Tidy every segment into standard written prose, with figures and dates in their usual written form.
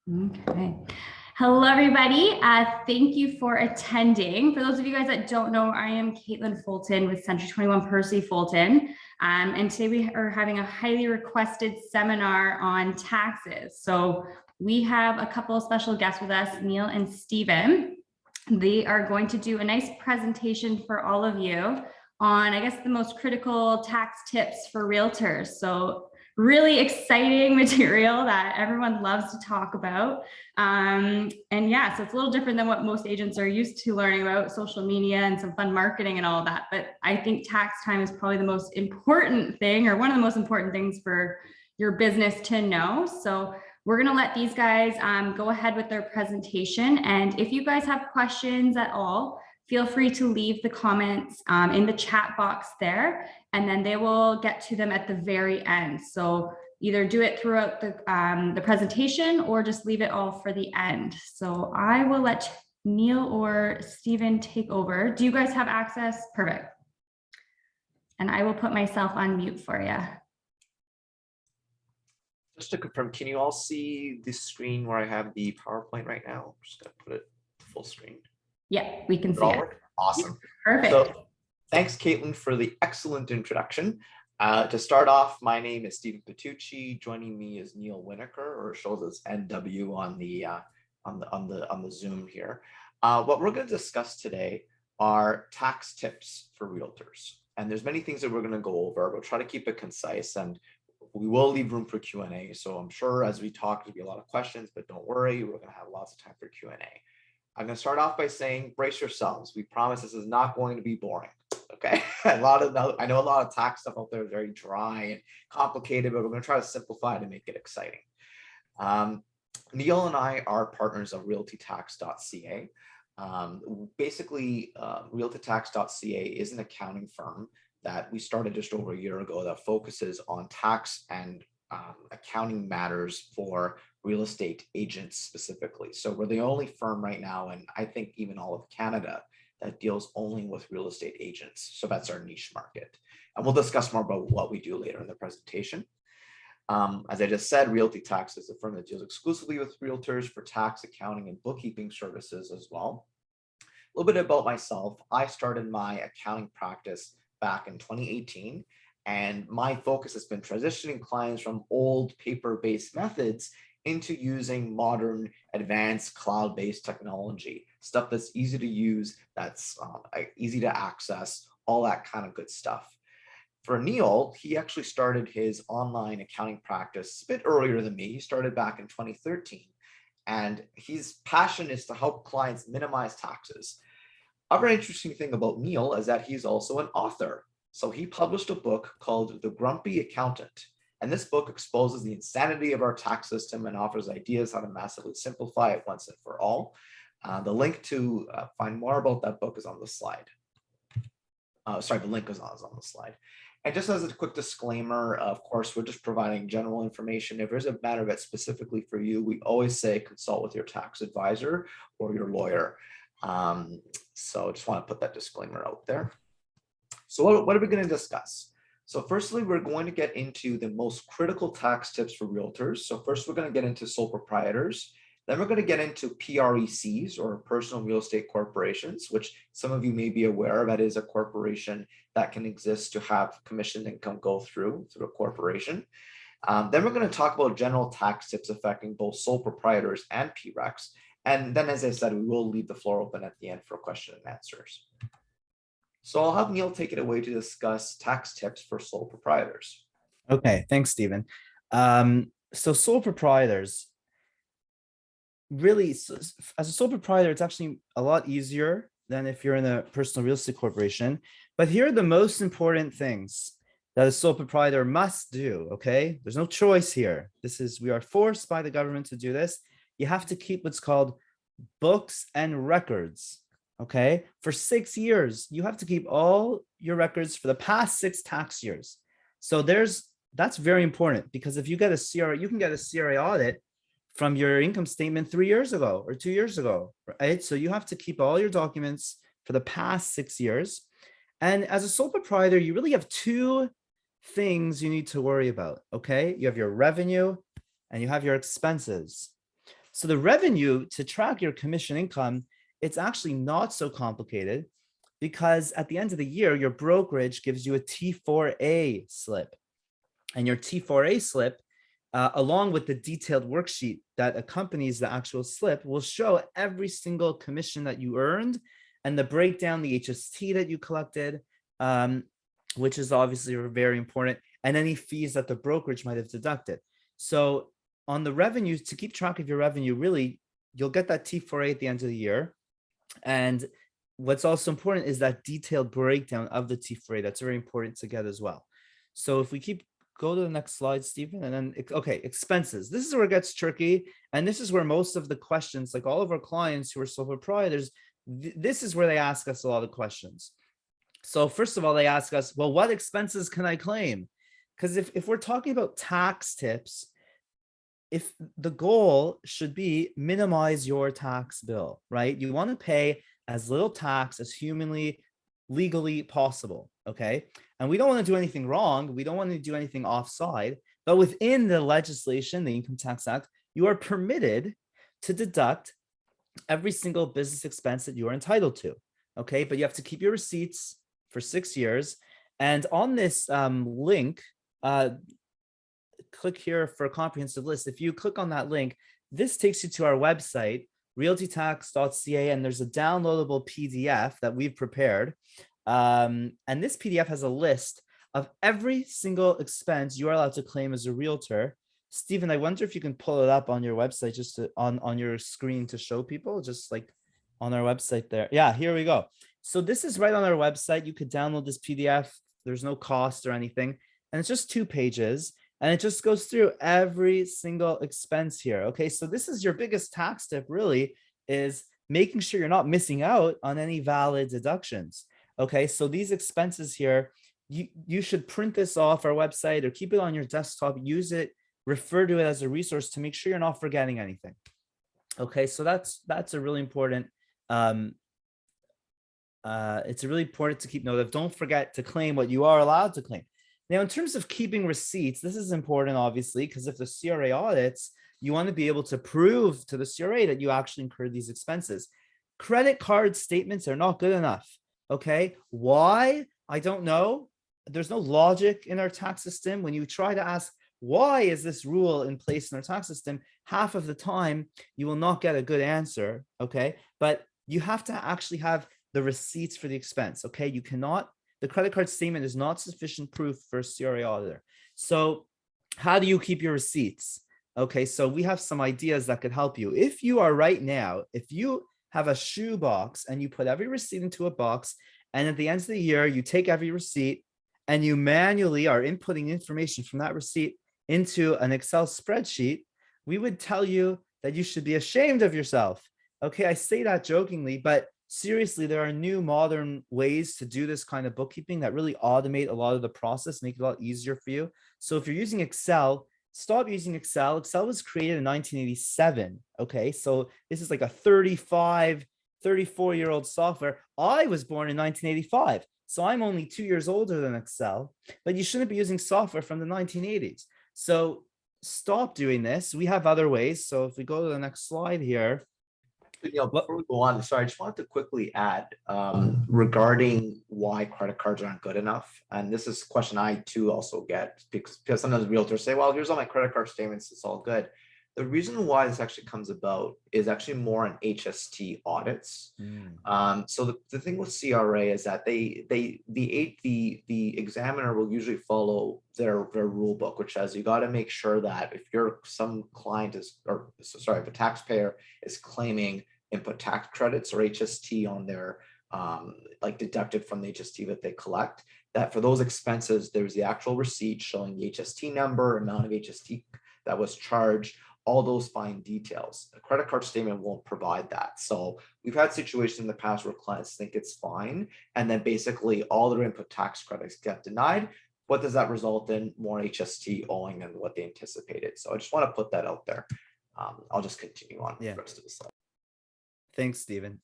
Okay. Hello, everybody. Thank you for attending. For those of you guys that don't know, I am Caitlin Fulton with Century 21 Percy Fulton. And today we are having a highly requested seminar on taxes. So we have a couple of special guests with us, Neil and Stephen. They are going to do a nice presentation for all of you on, I guess, the most critical tax tips for realtors. So really exciting material that everyone loves to talk about. And yeah, so it's a little different than what most agents are used to learning about, social media and some fun marketing and all that. But I think tax time is probably the most important thing, or one of the most important things for your business to know. So we're going to let these guys go ahead with their presentation. And if you guys have questions at all, feel free to leave the comments in the chat box there, and then they will get to them at the very end. So either do it throughout the presentation or just leave it all for the end. So I will let Neil or Stephen take over. Do you guys have access? Perfect. And I will put myself on mute for you. Just to confirm, can you all see the screen where I have the PowerPoint right now? I'm just going to put it full screen. Yeah, we can see it. Awesome. Perfect. So, thanks, Caitlin, for the excellent introduction. To start off, my name is Stephen Patucci. Joining me is Neil Winokur, or shows as NW on the Zoom here. What we're going to discuss today are tax tips for realtors, and there's many things that we're going to go over. We'll try to keep it concise, and we will leave room for Q&A. So I'm sure as we talk, there'll be a lot of questions, but don't worry, we're going to have lots of time for Q&A. I'm going to start off by saying, brace yourselves. We promise this is not going to be boring. Okay. I know a lot of tax stuff out there is very dry and complicated, but we're going to try to simplify it and make it exciting. Neil and I are partners of RealtyTax.ca. Basically, RealtyTax.ca is an accounting firm that we started just over a year ago that focuses on tax and accounting matters for real estate agents specifically. So we're the only firm right now, and I think even all of Canada, that deals only with real estate agents. So that's our niche market. And we'll discuss more about what we do later in the presentation. As I just said, Realty Tax is a firm that deals exclusively with realtors for tax, accounting, and bookkeeping services as well. A little bit about myself. I started my accounting practice back in 2018. And my focus has been transitioning clients from old paper-based methods into using modern, advanced cloud-based technology, stuff that's easy to use, that's easy to access, all that kind of good stuff. For Neil, he actually started his online accounting practice a bit earlier than me. He started back in 2013, and his passion is to help clients minimize taxes. Other interesting thing about Neil is that he's also an author. So he published a book called The Grumpy Accountant. And this book exposes the insanity of our tax system and offers ideas how to massively simplify it once and for all. The link to find more about that book is on the slide. The link is on the slide. And just as a quick disclaimer, of course, we're just providing general information. If there's a matter that's specifically for you, we always say consult with your tax advisor or your lawyer. So just want to put that disclaimer out there. So what are we going to discuss? So firstly, we're going to get into the most critical tax tips for realtors. So first, we're going to get into sole proprietors. Then we're going to get into PRECs, or personal real estate corporations, which some of you may be aware of. That is a corporation that can exist to have commission income go through a corporation. Then we're going to talk about general tax tips affecting both sole proprietors and PRECs. And then, as I said, we will leave the floor open at the end for question and answers. So I'll have Neil take it away to discuss tax tips for sole proprietors. Okay, thanks, Stephen. So sole proprietors, really, as a sole proprietor, it's actually a lot easier than if you're in a personal real estate corporation. But here are the most important things that a sole proprietor must do, okay? There's no choice here. We are forced by the government to do this. You have to keep what's called books and records. Okay, for 6 years, you have to keep all your records for the past 6 tax years. So that's very important, because if you get a CRA, you can get a CRA audit from your income statement 3 years ago or 2 years ago, right? So you have to keep all your documents for the past 6 years. And as a sole proprietor, you really have 2 things you need to worry about, okay? You have your revenue and you have your expenses. So the revenue to track your commission income, it's actually not so complicated because at the end of the year, your brokerage gives you a T4A slip. And your T4A slip, along with the detailed worksheet that accompanies the actual slip, will show every single commission that you earned and the breakdown, the HST that you collected, which is obviously very important, and any fees that the brokerage might have deducted. So on the revenue, to keep track of your revenue, really, you'll get that T4A at the end of the year. And what's also important is that detailed breakdown of the T4A. That's very important to get as well. So if we go to the next slide, Stephen, and then, okay, expenses. This is where it gets tricky. And this is where most of the questions, like all of our clients who are sole proprietors, this is where they ask us a lot of questions. So first of all, they ask us, well, what expenses can I claim? Because if we're talking about tax tips, if the goal should be minimize your tax bill, right? You want to pay as little tax as humanly, legally possible, okay? And we don't want to do anything wrong. We don't want to do anything offside, but within the legislation, the Income Tax Act, you are permitted to deduct every single business expense that you are entitled to, okay? But you have to keep your receipts for 6 years. And on this link, click here for a comprehensive list. If you click on that link, this takes you to our website, RealtyTax.ca, and there's a downloadable PDF that we've prepared. And this PDF has a list of every single expense you are allowed to claim as a realtor. Stephen, I wonder if you can pull it up on your website, just to, on your screen to show people, just like on our website there. Yeah, here we go. So this is right on our website. You could download this PDF. There's no cost or anything. And it's just 2 pages. And it just goes through every single expense here. Okay, so this is your biggest tax tip, really, is making sure you're not missing out on any valid deductions. Okay, so these expenses here, you should print this off our website or keep it on your desktop, use it, refer to it as a resource to make sure you're not forgetting anything. Okay, so that's a really important, it's really important to keep note of. Don't forget to claim what you are allowed to claim. Now, in terms of keeping receipts, this is important, obviously, because if the CRA audits, you want to be able to prove to the CRA that you actually incurred these expenses. Credit card statements are not good enough. Okay, why? I don't know. There's no logic in our tax system. When you try to ask, why is this rule in place in our tax system, half of the time you will not get a good answer. Okay, but you have to actually have the receipts for the expense. Okay, you cannot. The credit card statement is not sufficient proof for a CRA auditor. So how do you keep your receipts? Okay, so we have some ideas that could help you. If you are right now, if you have a shoe box and you put every receipt into a box, and at the end of the year, you take every receipt and you manually are inputting information from that receipt into an Excel spreadsheet, we would tell you that you should be ashamed of yourself. Okay, I say that jokingly, but seriously, there are new modern ways to do this kind of bookkeeping that really automate a lot of the process, make it a lot easier for you. So if you're using Excel, stop using Excel. Excel was created in 1987. Okay, so this is like a 34-year-old software. I was born in 1985, so I'm only 2 years older than Excel, but you shouldn't be using software from the 1980s. So stop doing this. We have other ways. So if we go to the next slide here. Before we go on, sorry, I just wanted to quickly add regarding why credit cards aren't good enough. And this is a question I too also get, because sometimes realtors say, well, here's all my credit card statements, it's all good. The reason why this actually comes about is actually more on HST audits. So the thing with CRA is that the examiner will usually follow their rule book, which says you got to make sure that if if a taxpayer is claiming input tax credits or HST on their like deducted from the HST that they collect, that for those expenses there's the actual receipt showing the HST number, amount of HST that was charged, all those fine details. A credit card statement won't provide that. So we've had situations in the past where clients think it's fine, and then basically all their input tax credits get denied. What does that result in? More HST owing than what they anticipated. So I just want to put that out there. I'll just continue on with the rest of the slide. Thanks, Stephen.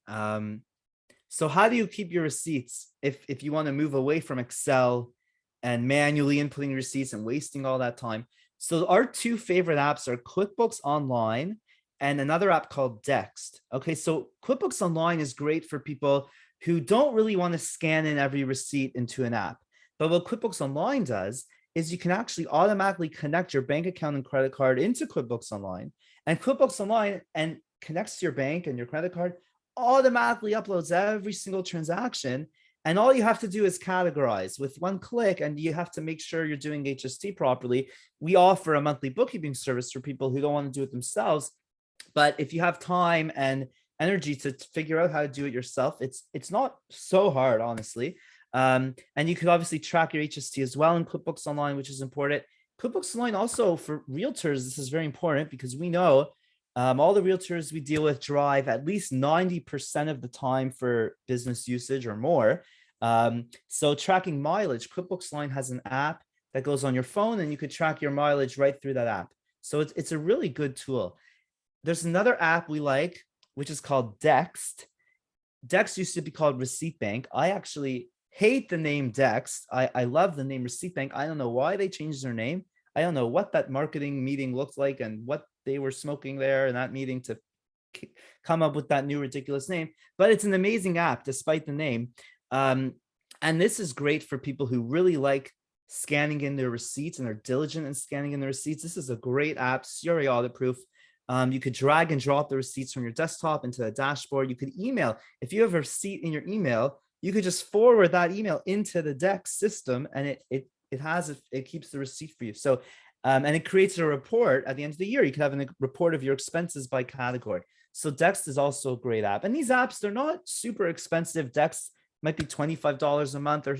So how do you keep your receipts if you want to move away from Excel and manually inputting receipts and wasting all that time? So our 2 favorite apps are QuickBooks Online and another app called Dext. Okay, so QuickBooks Online is great for people who don't really want to scan in every receipt into an app. But what QuickBooks Online does is you can actually automatically connect your bank account and credit card into QuickBooks Online, and QuickBooks Online and connects to your bank and your credit card, automatically uploads every single transaction. And all you have to do is categorize with one click, and you have to make sure you're doing HST properly. We offer a monthly bookkeeping service for people who don't want to do it themselves. But if you have time and energy to figure out how to do it yourself, it's not so hard, honestly. And you could obviously track your HST as well in QuickBooks Online, which is important. QuickBooks Online also for realtors, this is very important because we know all the realtors we deal with drive at least 90% of the time for business usage or more. So tracking mileage, QuickBooks Online has an app that goes on your phone, and you could track your mileage right through that app. So it's a really good tool. There's another app we like, which is called Dext. Dext used to be called Receipt Bank. I actually hate the name Dext. I love the name Receipt Bank. I don't know why they changed their name. I don't know what that marketing meeting looked like and what they were smoking there in that meeting to come up with that new ridiculous name, but it's an amazing app despite the name. And this is great for people who really like scanning in their receipts and are diligent in scanning in their receipts. This is a great app, CRA audit proof. You could drag and drop the receipts from your desktop into a dashboard. You could email. If you have a receipt in your email, you could just forward that email into the Dext system, and it keeps the receipt for you. So, and it creates a report at the end of the year. You can have a report of your expenses by category. So Dext is also a great app. And these apps, they're not super expensive. Dext might be $25 a month, or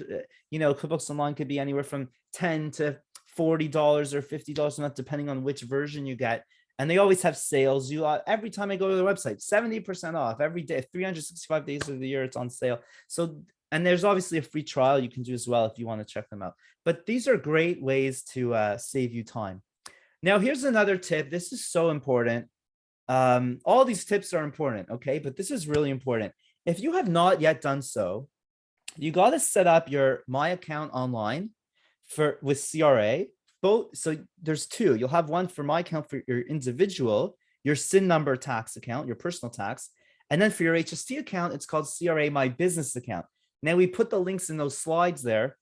QuickBooks Online could be anywhere from $10 to $40 or $50 a month, depending on which version you get. And they always have sales. Every time I go to the website, 70% off every day, 365 days of the year, it's on sale. So, and there's obviously a free trial you can do as well if you want to check them out. But these are great ways to save you time. Now, here's another tip. This is so important. All these tips are important, okay? But this is really important. If you have not yet done so, you got to set up your My Account online with CRA. So there's two. You'll have one for My Account for your individual, your SIN number tax account, your personal tax. And then for your HST account, it's called CRA My Business Account. Now we put the links in those slides there,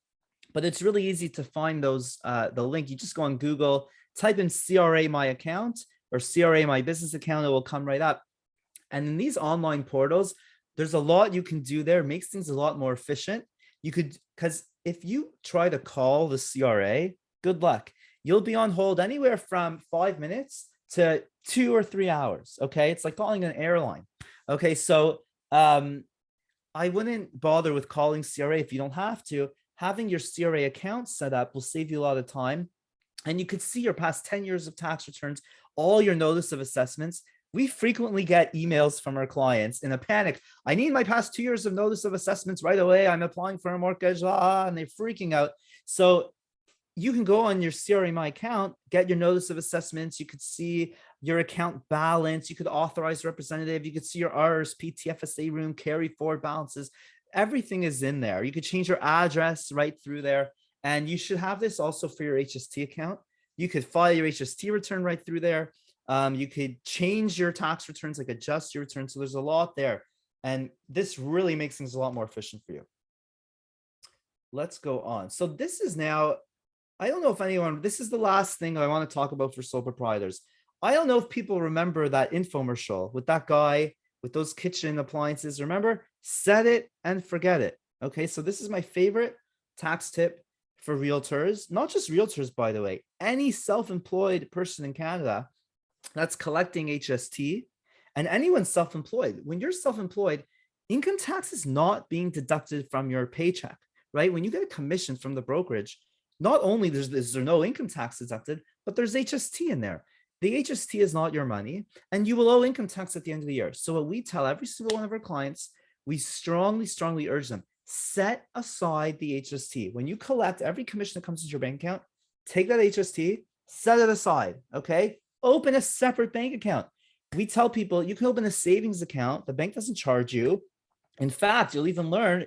but it's really easy to find those, the link. You just go on Google, type in CRA My Account or CRA My Business Account, it will come right up. And in these online portals, there's a lot you can do there. It makes things a lot more efficient. You could, because if you try to call the CRA, good luck. You'll be on hold anywhere from 5 minutes to 2 or 3 hours. Okay. It's like calling an airline. Okay. So I wouldn't bother with calling CRA if you don't have to. Having your CRA account set up will save you a lot of time. And you could see your past 10 years of tax returns, all your notice of assessments. We frequently get emails from our clients in a panic. I need my past 2 years of notice of assessments right away. I'm applying for a mortgage, and they're freaking out. So you can go on your CRA My Account, get your notice of assessments. You could see your account balance. You could authorize representative. You could see your RRSP, TFSA room, carry forward balances. Everything is in there. You could change your address right through there. And you should have this also for your HST account. You could file your HST return right through there. You could change your tax returns, like adjust your return. So there's a lot there. And this really makes things a lot more efficient for you. Let's go on. So this is now, I don't know if anyone, this is the last thing I want to talk about for sole proprietors. I don't know if people remember that infomercial with that guy with those kitchen appliances. Remember, set it and forget it. Okay, so this is my favorite tax tip for realtors, not just realtors, by the way, any self-employed person in Canada that's collecting HST, and anyone self-employed. When you're self-employed, income tax is not being deducted from your paycheck, right? When you get a commission from the brokerage, not only is there no income tax deducted, but there's HST in there. The HST is not your money, and you will owe income tax at the end of the year. So what we tell every single one of our clients, we strongly, strongly urge them, set aside the HST. When you collect every commission that comes into your bank account, take that HST, set it aside, okay? Open a separate bank account. We tell people you can open a savings account. The bank doesn't charge you. In fact, you'll even earn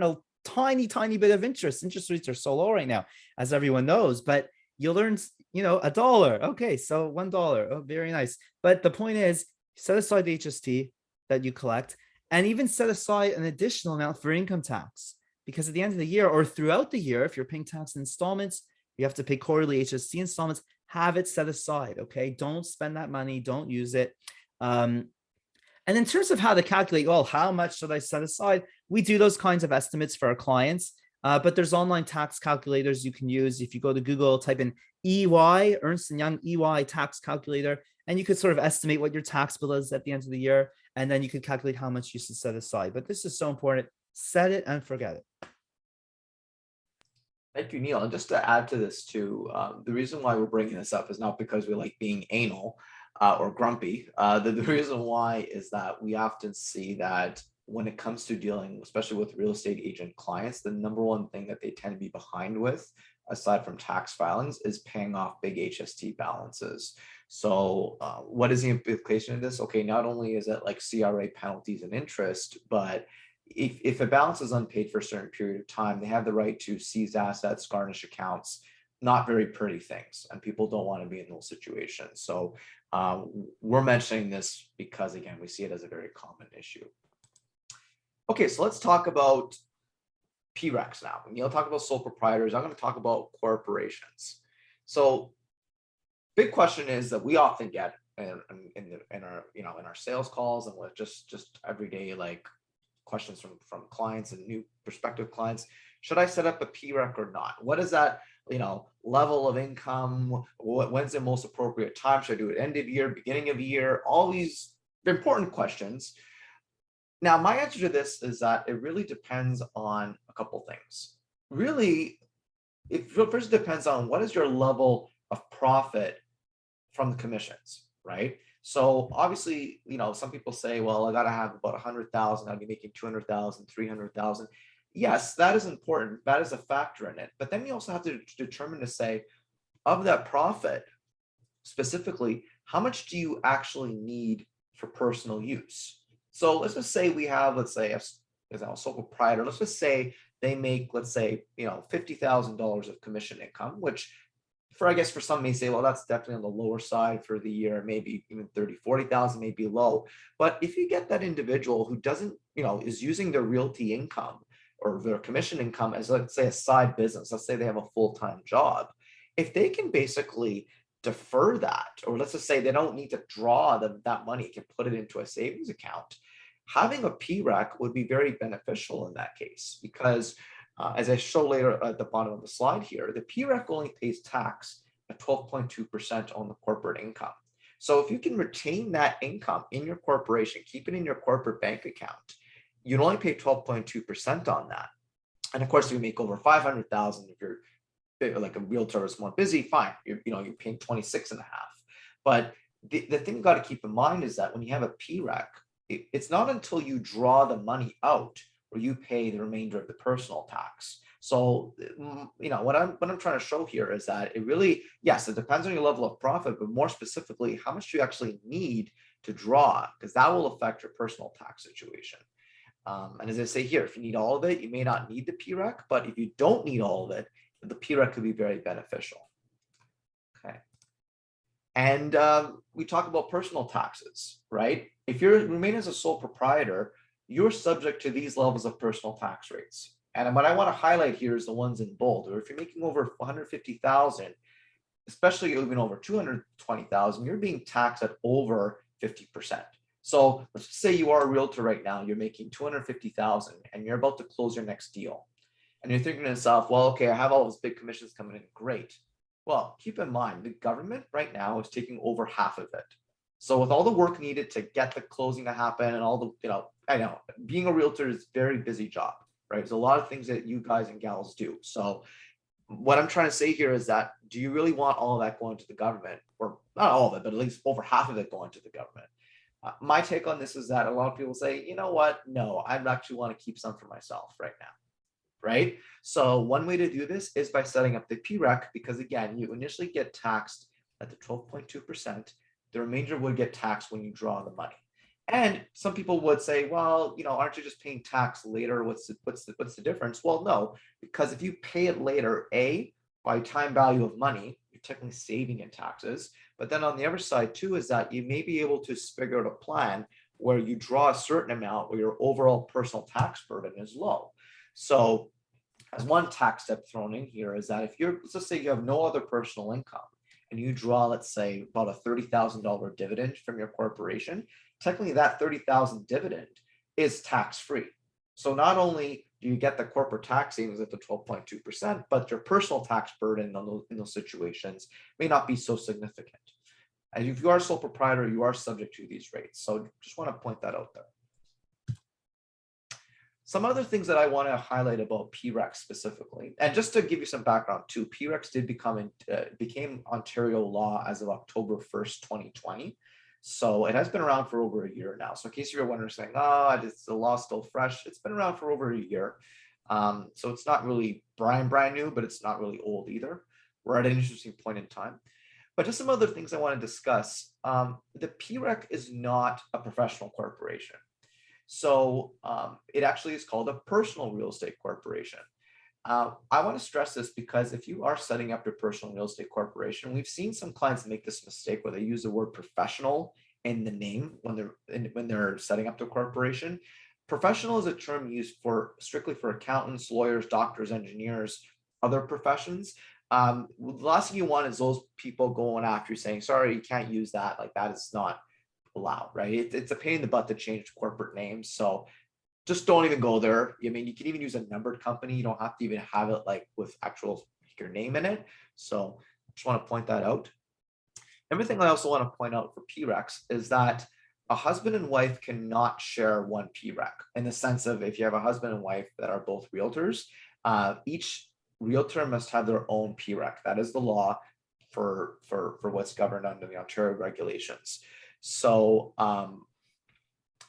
a tiny bit of interest. Interest rates are so low right now, as everyone knows, but you'll earn $1. Okay, so $1. Oh, very nice. But the point is, set aside the HST that you collect, and even set aside an additional amount for income tax. Because at the end of the year or throughout the year, if you're paying tax installments, you have to pay quarterly HST installments, have it set aside, okay? Don't spend that money, don't use it. And in terms of how to calculate, well, how much should I set aside? We do those kinds of estimates for our clients, but there's online tax calculators you can use. If you go to Google, type in EY, Ernst & Young EY tax calculator, and you could sort of estimate what your tax bill is at the end of the year, and then you could calculate how much you should set aside. But this is so important. Set it and forget it. Thank you, Neil. And just to add to this too, the reason why we're bringing this up is not because we like being anal or grumpy. The reason why is that we often see that when it comes to dealing, especially with real estate agent clients, the number one thing that they tend to be behind with, aside from tax filings, is paying off big HST balances. So what is the implication of this? Okay, not only is it like CRA penalties and interest, but if a balance is unpaid for a certain period of time, they have the right to seize assets, garnish accounts, not very pretty things, and people don't want to be in those situations. So we're mentioning this because, again, we see it as a very common issue. Okay, so let's talk about PRECs now. Neil talked about sole proprietors. I'm going to talk about corporations. So big question is that we often get in our sales calls and with just everyday like questions from clients and new prospective clients. Should I set up a PREC or not? What is that, level of income? When's the most appropriate time? Should I do it end of year, beginning of year? All these important questions. Now, my answer to this is that it really depends on a couple things. Really, it first depends on what is your level of profit from the commissions, right? So obviously, some people say, well, I got to have about 100,000. I'll be making 200,000, 300,000. Yes, that is important. That is a factor in it. But then you also have to determine to say, of that profit, specifically, how much do you actually need for personal use? So let's just say we have, let's say, a sole proprietor. Let's just say they make, let's say, $50,000 of commission income, which I guess for some may say, well, that's definitely on the lower side for the year, maybe even 30, 40,000 may be low. But if you get that individual who doesn't, is using their realty income or their commission income as, let's say, a side business, let's say they have a full-time job, if they can basically defer that, or let's just say they don't need to draw that money, can put it into a savings account, having a PREC would be very beneficial in that case, because as I show later at the bottom of the slide here, the PREC only pays tax at 12.2% on the corporate income. So if you can retain that income in your corporation, keep it in your corporate bank account, you'd only pay 12.2% on that. And of course, if you make over 500,000, if you're like a realtor is more busy, fine, you're paying 26.5. But the thing you've got to keep in mind is that when you have a PREC, it's not until you draw the money out where you pay the remainder of the personal tax. So, what I'm trying to show here is that it really, yes, it depends on your level of profit, but more specifically, how much do you actually need to draw? Because that will affect your personal tax situation. And as I say here, if you need all of it, you may not need the PREC, but if you don't need all of it, the PREC could be very beneficial. Okay. And we talk about personal taxes, right? If you remain as a sole proprietor, you're subject to these levels of personal tax rates. And what I want to highlight here is the ones in bold. Or if you're making over 150,000, especially even over 220,000, you're being taxed at over 50%. So let's just say you are a realtor right now, you're making 250,000 and you're about to close your next deal. And you're thinking to yourself, well, okay, I have all those big commissions coming in, great. Well, keep in mind, the government right now is taking over half of it. So with all the work needed to get the closing to happen and all the, I know being a realtor is a very busy job, right? There's a lot of things that you guys and gals do. So what I'm trying to say here is that, do you really want all of that going to the government, or not all of it, but at least over half of it going to the government? My take on this is that a lot of people say, you know what? No, I actually want to keep some for myself right now. Right? So one way to do this is by setting up the PREC, because again, you initially get taxed at the 12.2%. The remainder would get taxed when you draw the money. And some people would say, well, aren't you just paying tax later? What's the difference? Well, no, because if you pay it later, by time value of money, you're technically saving in taxes. But then on the other side too, is that you may be able to figure out a plan where you draw a certain amount where your overall personal tax burden is low. So as one tax step thrown in here is that if let's just say you have no other personal income and you draw, let's say, about a $30,000 dividend from your corporation, technically that $30,000 dividend is tax-free. So not only do you get the corporate tax savings at the 12.2%, but your personal tax burden in those situations may not be so significant. And if you are a sole proprietor, you are subject to these rates. So just want to point that out there. Some other things that I want to highlight about PRECs specifically, and just to give you some background too, PRECs did became Ontario law as of October 1st, 2020. So it has been around for over a year now. So in case you're wondering, saying, oh, the law's still fresh, it's been around for over a year. So it's not really brand new, but it's not really old either. We're at an interesting point in time. But just some other things I want to discuss. The PREC is not a professional corporation. So it actually is called a personal real estate corporation. I want to stress this because if you are setting up your personal real estate corporation, we've seen some clients make this mistake where they use the word professional in the name when they're setting up their corporation. Professional is a term used strictly for accountants, lawyers, doctors, engineers, other professions. The last thing you want is those people going after you saying, sorry, you can't use that. Like that is not allowed, right? It's a pain in the butt to change corporate names. So just don't even go there. I mean, you can even use a numbered company. You don't have to even have it like with actual your name in it. So just want to point that out. Everything I also want to point out for PRECs is that a husband and wife cannot share one PREC in the sense of if you have a husband and wife that are both realtors, each realtor must have their own PREC. That is the law for what's governed under the Ontario regulations. So,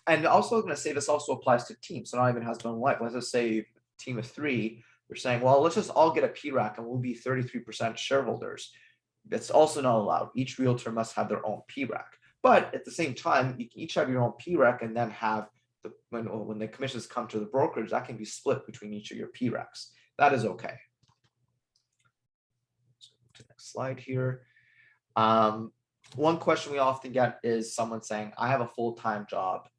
and also I'm going to say this also applies to teams. So not even husband and wife. Let's just say a team of three, you're saying, well, let's just all get a PREC and we'll be 33% shareholders. That's also not allowed. Each realtor must have their own PREC. But at the same time, you can each have your own PREC and then have when the commissions come to the brokerage, that can be split between each of your PRECs. That is okay. So to the next slide here. One question we often get is someone saying, I have a full-time job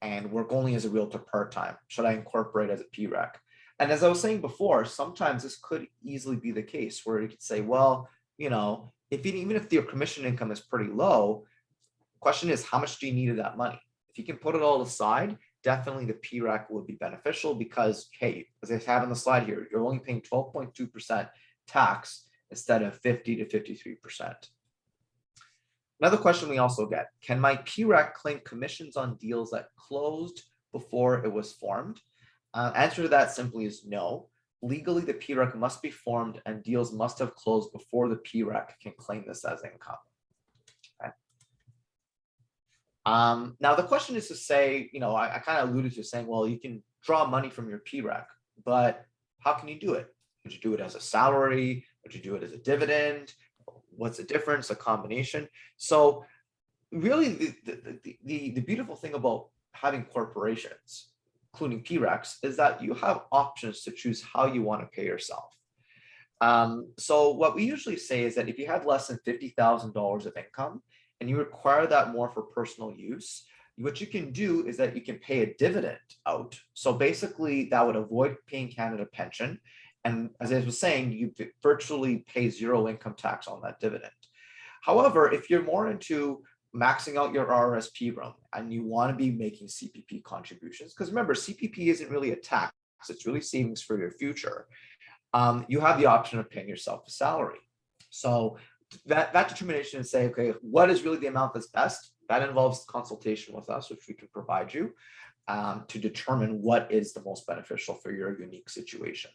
and work only as a realtor part-time. Should I incorporate as a PREC? And as I was saying before, sometimes this could easily be the case where you could say, well, you know, even if your commission income is pretty low, the question is, how much do you need of that money? If you can put it all aside, definitely the PREC would be beneficial because, hey, as I have on the slide here, you're only paying 12.2% tax instead of 50 to 53%. Another question we also get, can my PREC claim commissions on deals that closed before it was formed? Answer to that simply is no. Legally, the PREC must be formed and deals must have closed before the PREC can claim this as income. Okay. Now, the question is to say, you know, I kind of alluded to saying, well, you can draw money from your PREC, but how can you do it? Would you do it as a salary? Would you do it as a dividend? What's the difference, a combination? So really the beautiful thing about having corporations, including PRECs, is that you have options to choose how you want to pay yourself. So what we usually say is that if you have less than $50,000 of income and you require that more for personal use, what you can do is that you can pay a dividend out. So basically that would avoid paying Canada pension. And as I was saying, you virtually pay zero income tax on that dividend. However, if you're more into maxing out your RRSP room and you want to be making CPP contributions, because remember, CPP isn't really a tax, it's really savings for your future. You have the option of paying yourself a salary. So that determination is say, okay, what is really the amount that's best? That involves consultation with us, which we can provide you to determine what is the most beneficial for your unique situation.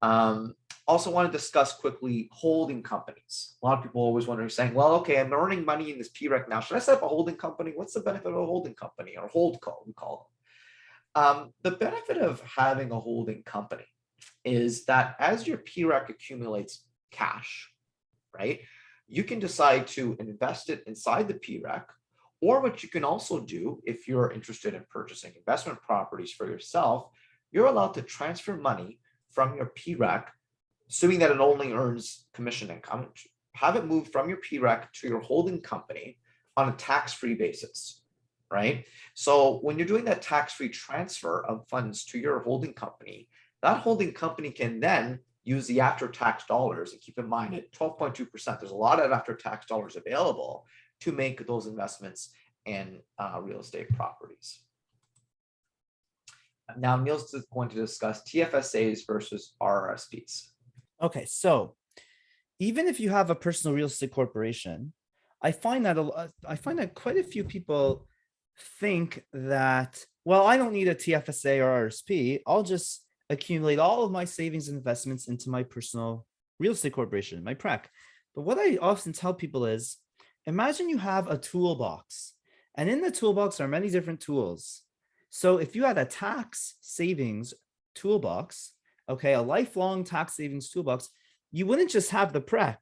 Also want to discuss quickly holding companies. A lot of people are always wondering, saying, well, okay, I'm earning money in this PREC now. Should I set up a holding company? What's the benefit of a holding company, or holdco, we call them? The benefit of having a holding company is that as your PREC accumulates cash, right, you can decide to invest it inside the PREC, or what you can also do if you're interested in purchasing investment properties for yourself, you're allowed to transfer money from your PREC, assuming that it only earns commission income, have it moved from your PREC to your holding company on a tax-free basis, right? So when you're doing that tax-free transfer of funds to your holding company, that holding company can then use the after-tax dollars. And keep in mind, at 12.2%, there's a lot of after-tax dollars available to make those investments in real estate properties. Now, Neil's going to discuss TFSAs versus RRSPs. Okay, so even if you have a personal real estate corporation, I find that quite a few people think that, well, I don't need a TFSA or RSP. I'll just accumulate all of my savings and investments into my personal real estate corporation, my PREC. But what I often tell people is, imagine you have a toolbox, and in the toolbox are many different tools. So if you had a tax savings toolbox, okay, a lifelong tax savings toolbox, you wouldn't just have the PREC,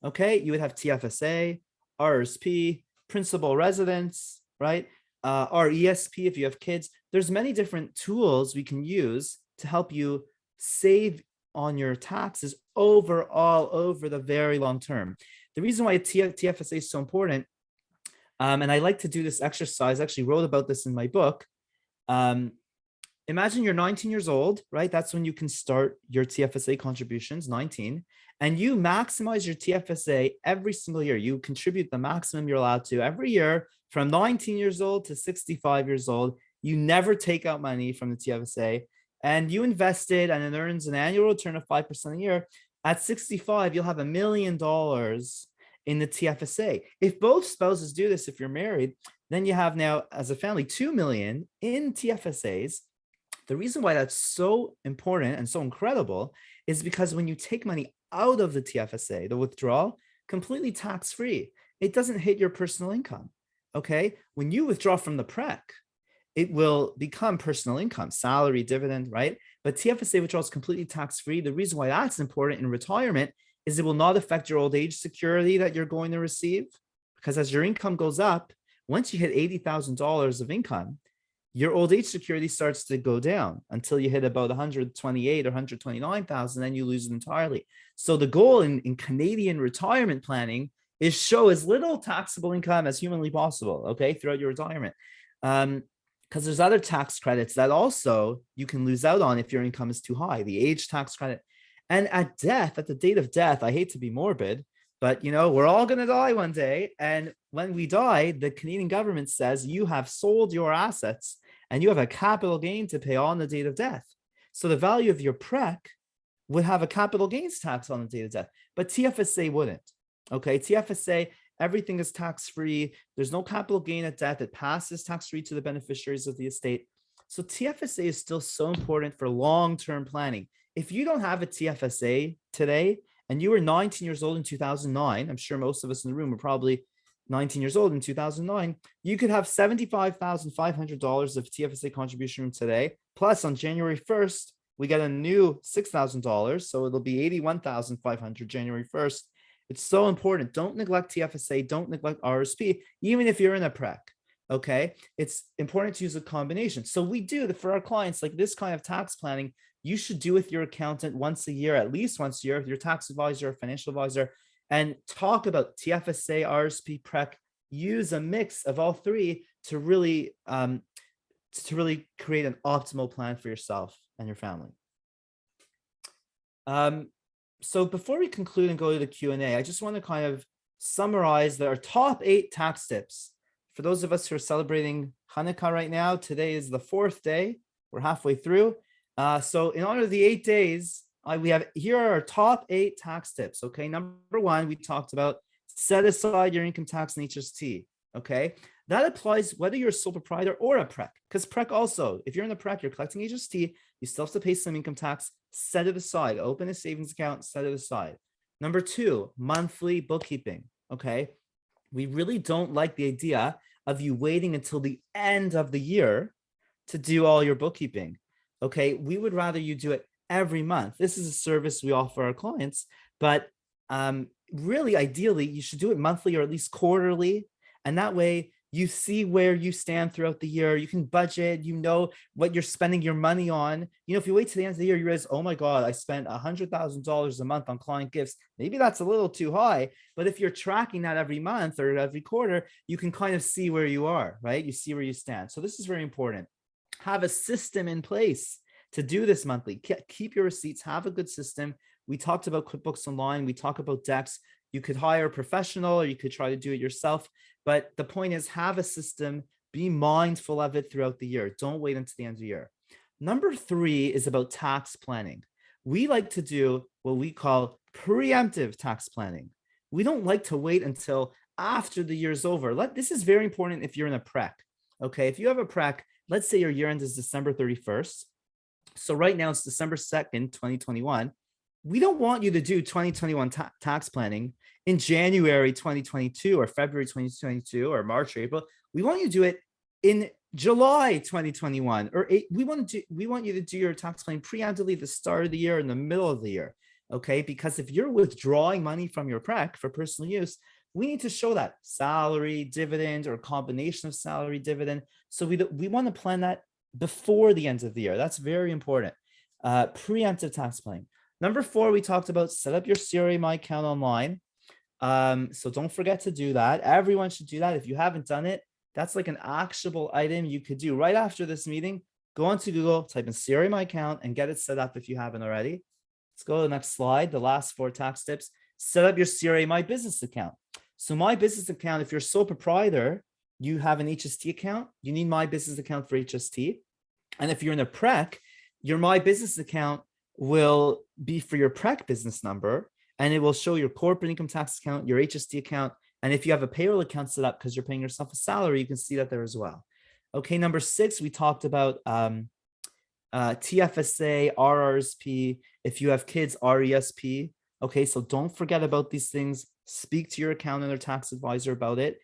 okay? You would have TFSA, RSP, principal residence, right? RESP if you have kids. There's many different tools we can use to help you save on your taxes overall over the very long term. The reason why TFSA is so important, and I like to do this exercise, I actually wrote about this in my book. Imagine you're 19 years old, right? That's when you can start your TFSA contributions, 19, and you maximize your TFSA every single year. You contribute the maximum you're allowed to every year from 19 years old to 65 years old. You never take out money from the TFSA, and you invested, and it earns an annual return of 5% a year. At 65, you'll have $1 million in the TFSA. If both spouses do this, if you're married, then you have now, as a family, 2 million in TFSAs. The reason why that's so important and so incredible is because when you take money out of the TFSA, the withdrawal, completely tax-free, it doesn't hit your personal income, okay? When you withdraw from the PREC, it will become personal income, salary, dividend, right? But TFSA withdrawal is completely tax-free. The reason why that's important in retirement is it will not affect your old age security that you're going to receive, because as your income goes up, once you hit $80,000 of income, your old age security starts to go down until you hit about 128 or 129,000, then you lose it entirely. So the goal in Canadian retirement planning is show as little taxable income as humanly possible, okay, throughout your retirement. Because there's other tax credits that also you can lose out on if your income is too high, the age tax credit. And at death, at the date of death, I hate to be morbid, but you know, we're all going to die one day. And when we die, the Canadian government says you have sold your assets and you have a capital gain to pay on the date of death. So the value of your PREC would have a capital gains tax on the date of death, but TFSA wouldn't. Okay, TFSA, everything is tax-free. There's no capital gain at death. It passes tax-free to the beneficiaries of the estate. So TFSA is still so important for long-term planning. If you don't have a TFSA today, and you were 19 years old in 2009, I'm sure most of us in the room are probably 19 years old in 2009, you could have $75,500 of TFSA contribution from today. Plus on January 1st, we get a new $6,000. So it'll be $81,500 January 1st. It's so important. Don't neglect TFSA. Don't neglect RSP, even if you're in a PREC. Okay. It's important to use a combination. So we do that for our clients, like this kind of tax planning, you should do with your accountant once a year, at least once a year, with your tax advisor or financial advisor, and talk about TFSA, RSP, PREC. Use a mix of all three to really create an optimal plan for yourself and your family. So before we conclude and go to the Q&A, I just want to kind of summarize our top 8 tax tips. For those of us who are celebrating Hanukkah right now, today is the 4th day. We're halfway through. So in honor of the 8 days, here are our top 8 tax tips. Okay, number 1, we talked about set aside your income tax and HST. Okay, that applies whether you're a sole proprietor or a PREC, because PREC also, if you're in a PREC, you're collecting HST, you still have to pay some income tax. Set it aside. Open a savings account, set it aside. Number 2, monthly bookkeeping. Okay, we really don't like the idea of you waiting until the end of the year to do all your bookkeeping. Okay, we would rather you do it every month. This is a service we offer our clients, but really, ideally, you should do it monthly or at least quarterly. And that way You see where you stand throughout the year. You can budget, you know what you're spending your money on. You know, if you wait to the end of the year, you realize, oh my God, I spent $100,000 a month on client gifts. Maybe that's a little too high. But if you're tracking that every month or every quarter, you can kind of see where you are, right? You see where you stand. So this is very important. Have a system in place to do this monthly. Keep your receipts, have a good system. We talked about QuickBooks Online. We talk about Dex. You could hire a professional or you could try to do it yourself. But the point is, have a system, be mindful of it throughout the year. Don't wait until the end of the year. Number 3 is about tax planning. We like to do what we call preemptive tax planning. We don't like to wait until after the year's over. This is very important if you're in a prec. Okay, if you have a prec, let's say your year end is December 31st. So right now it's December 2nd, 2021. We don't want you to do 2021 tax planning in January 2022 or February 2022 or March or April. We want you to do it in July 2021 we want you to do your tax planning preemptively at the start of the year, in the middle of the year. Okay, because if you're withdrawing money from your prec for personal use, we need to show that salary, dividend, or a combination of salary, dividend. So we want to plan that before the end of the year. That's very important. Preemptive tax planning. Number 4, we talked about set up your CRA My Account online. So don't forget to do that. Everyone should do that. If you haven't done it, that's like an actionable item you could do right after this meeting. Go onto Google, type in CRA My Account and get it set up if you haven't already. Let's go to the next slide. The last 4 tax tips. Set up your CRA My Business account. So My Business account, if you're sole proprietor, you have an HST account. You need My Business account for HST. And if you're in a prec, your My Business account will be for your prec business number, and it will show your corporate income tax account, your HST account. And if you have a payroll account set up because you're paying yourself a salary, you can see that there as well. Okay, number 6, we talked about TFSA, RRSP. If you have kids, RESP. Okay, so don't forget about these things. Speak to your accountant or tax advisor about it.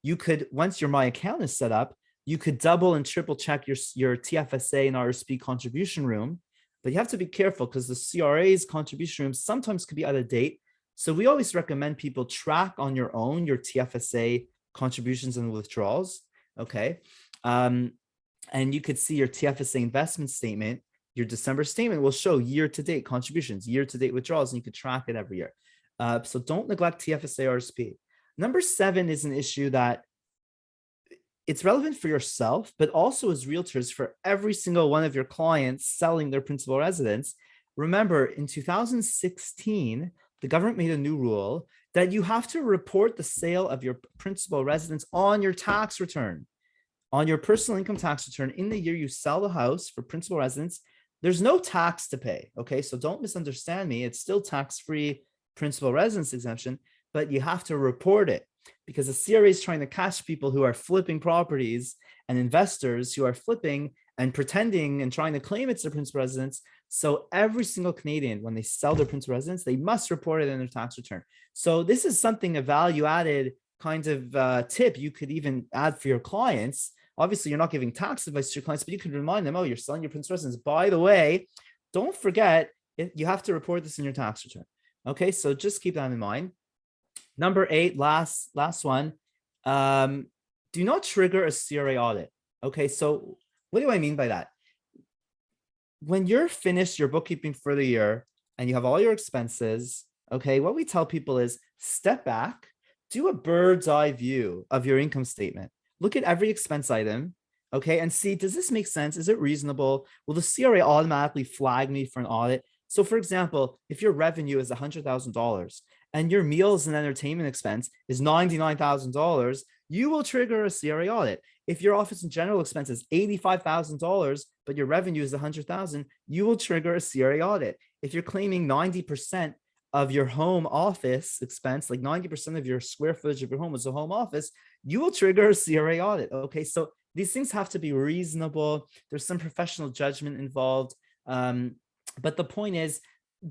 You could, once your My Account is set up, you could double and triple check your TFSA and RRSP contribution room. But you have to be careful because the CRA's contribution room sometimes could be out of date. So we always recommend people track on your own your TFSA contributions and withdrawals. Okay. And you could see your TFSA investment statement. Your December statement will show year-to-date contributions, year-to-date withdrawals, and you could track it every year. So don't neglect TFSA RSP. Number 7 is an issue that it's relevant for yourself, but also as realtors for every single one of your clients selling their principal residence. Remember, in 2016, the government made a new rule that you have to report the sale of your principal residence on your tax return, on your personal income tax return in the year you sell the house for principal residence. There's no tax to pay. Okay, so don't misunderstand me. It's still tax-free principal residence exemption, but you have to report it, because the CRA is trying to catch people who are flipping properties and investors who are flipping and pretending and trying to claim it's their principal residence. So every single Canadian, when they sell their principal residence, they must report it in their tax return. So this is something, a value added kind of tip you could even add for your clients. Obviously, you're not giving tax advice to your clients, but you could remind them, oh, you're selling your principal residence. By the way, don't forget, you have to report this in your tax return. Okay, so just keep that in mind. Number 8, last one, do not trigger a CRA audit. Okay, so what do I mean by that? When you're finished your bookkeeping for the year and you have all your expenses, okay, what we tell people is step back, do a bird's eye view of your income statement. Look at every expense item, okay, and see, does this make sense? Is it reasonable? Will the CRA automatically flag me for an audit? So for example, if your revenue is $100,000 and your meals and entertainment expense is $99,000, you will trigger a CRA audit. If your office and general expense is $85,000, but your revenue is $100,000, you will trigger a CRA audit. If you're claiming 90% of your home office expense, like 90% of your square footage of your home is a home office, you will trigger a CRA audit. Okay, so these things have to be reasonable. There's some professional judgment involved. But the point is,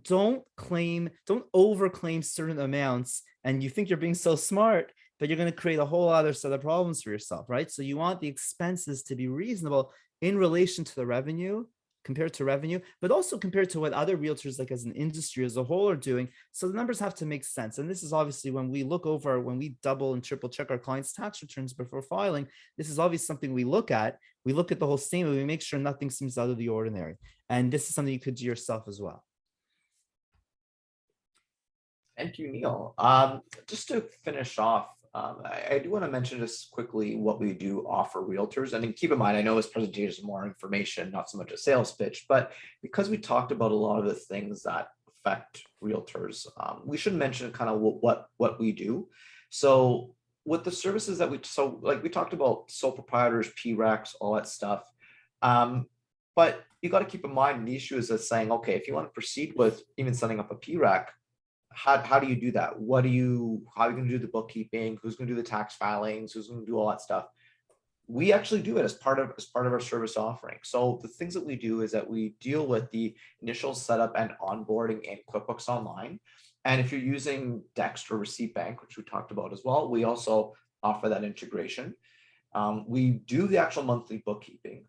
don't overclaim certain amounts and you think you're being so smart, but you're going to create a whole other set of problems for yourself, right? So you want the expenses to be reasonable in relation to the revenue, compared to revenue, but also compared to what other realtors, like as an industry as a whole, are doing. So the numbers have to make sense. And this is obviously when we look over, when we double and triple check our clients' tax returns before filing, this is obviously something we look at. We look at the whole statement, we make sure nothing seems out of the ordinary. And this is something you could do yourself as well. Thank you, Neil. Just to finish off, I do want to mention just quickly what we do offer realtors. And then keep in mind, I know this presentation is more information, not so much a sales pitch, but because we talked about a lot of the things that affect realtors, we should mention kind of what we do. So with the services that we talked about sole proprietors, PRECs, all that stuff. But you got to keep in mind the issue is that saying, okay, if you want to proceed with even setting up a PREC, how do you do that? How are you going to do the bookkeeping? Who's going to do the tax filings? Who's going to do all that stuff? We actually do it as part of our service offering. So the things that we do is that we deal with the initial setup and onboarding in QuickBooks Online. And if you're using Dext or Receipt Bank, which we talked about as well, we also offer that integration. We do the actual monthly bookkeeping.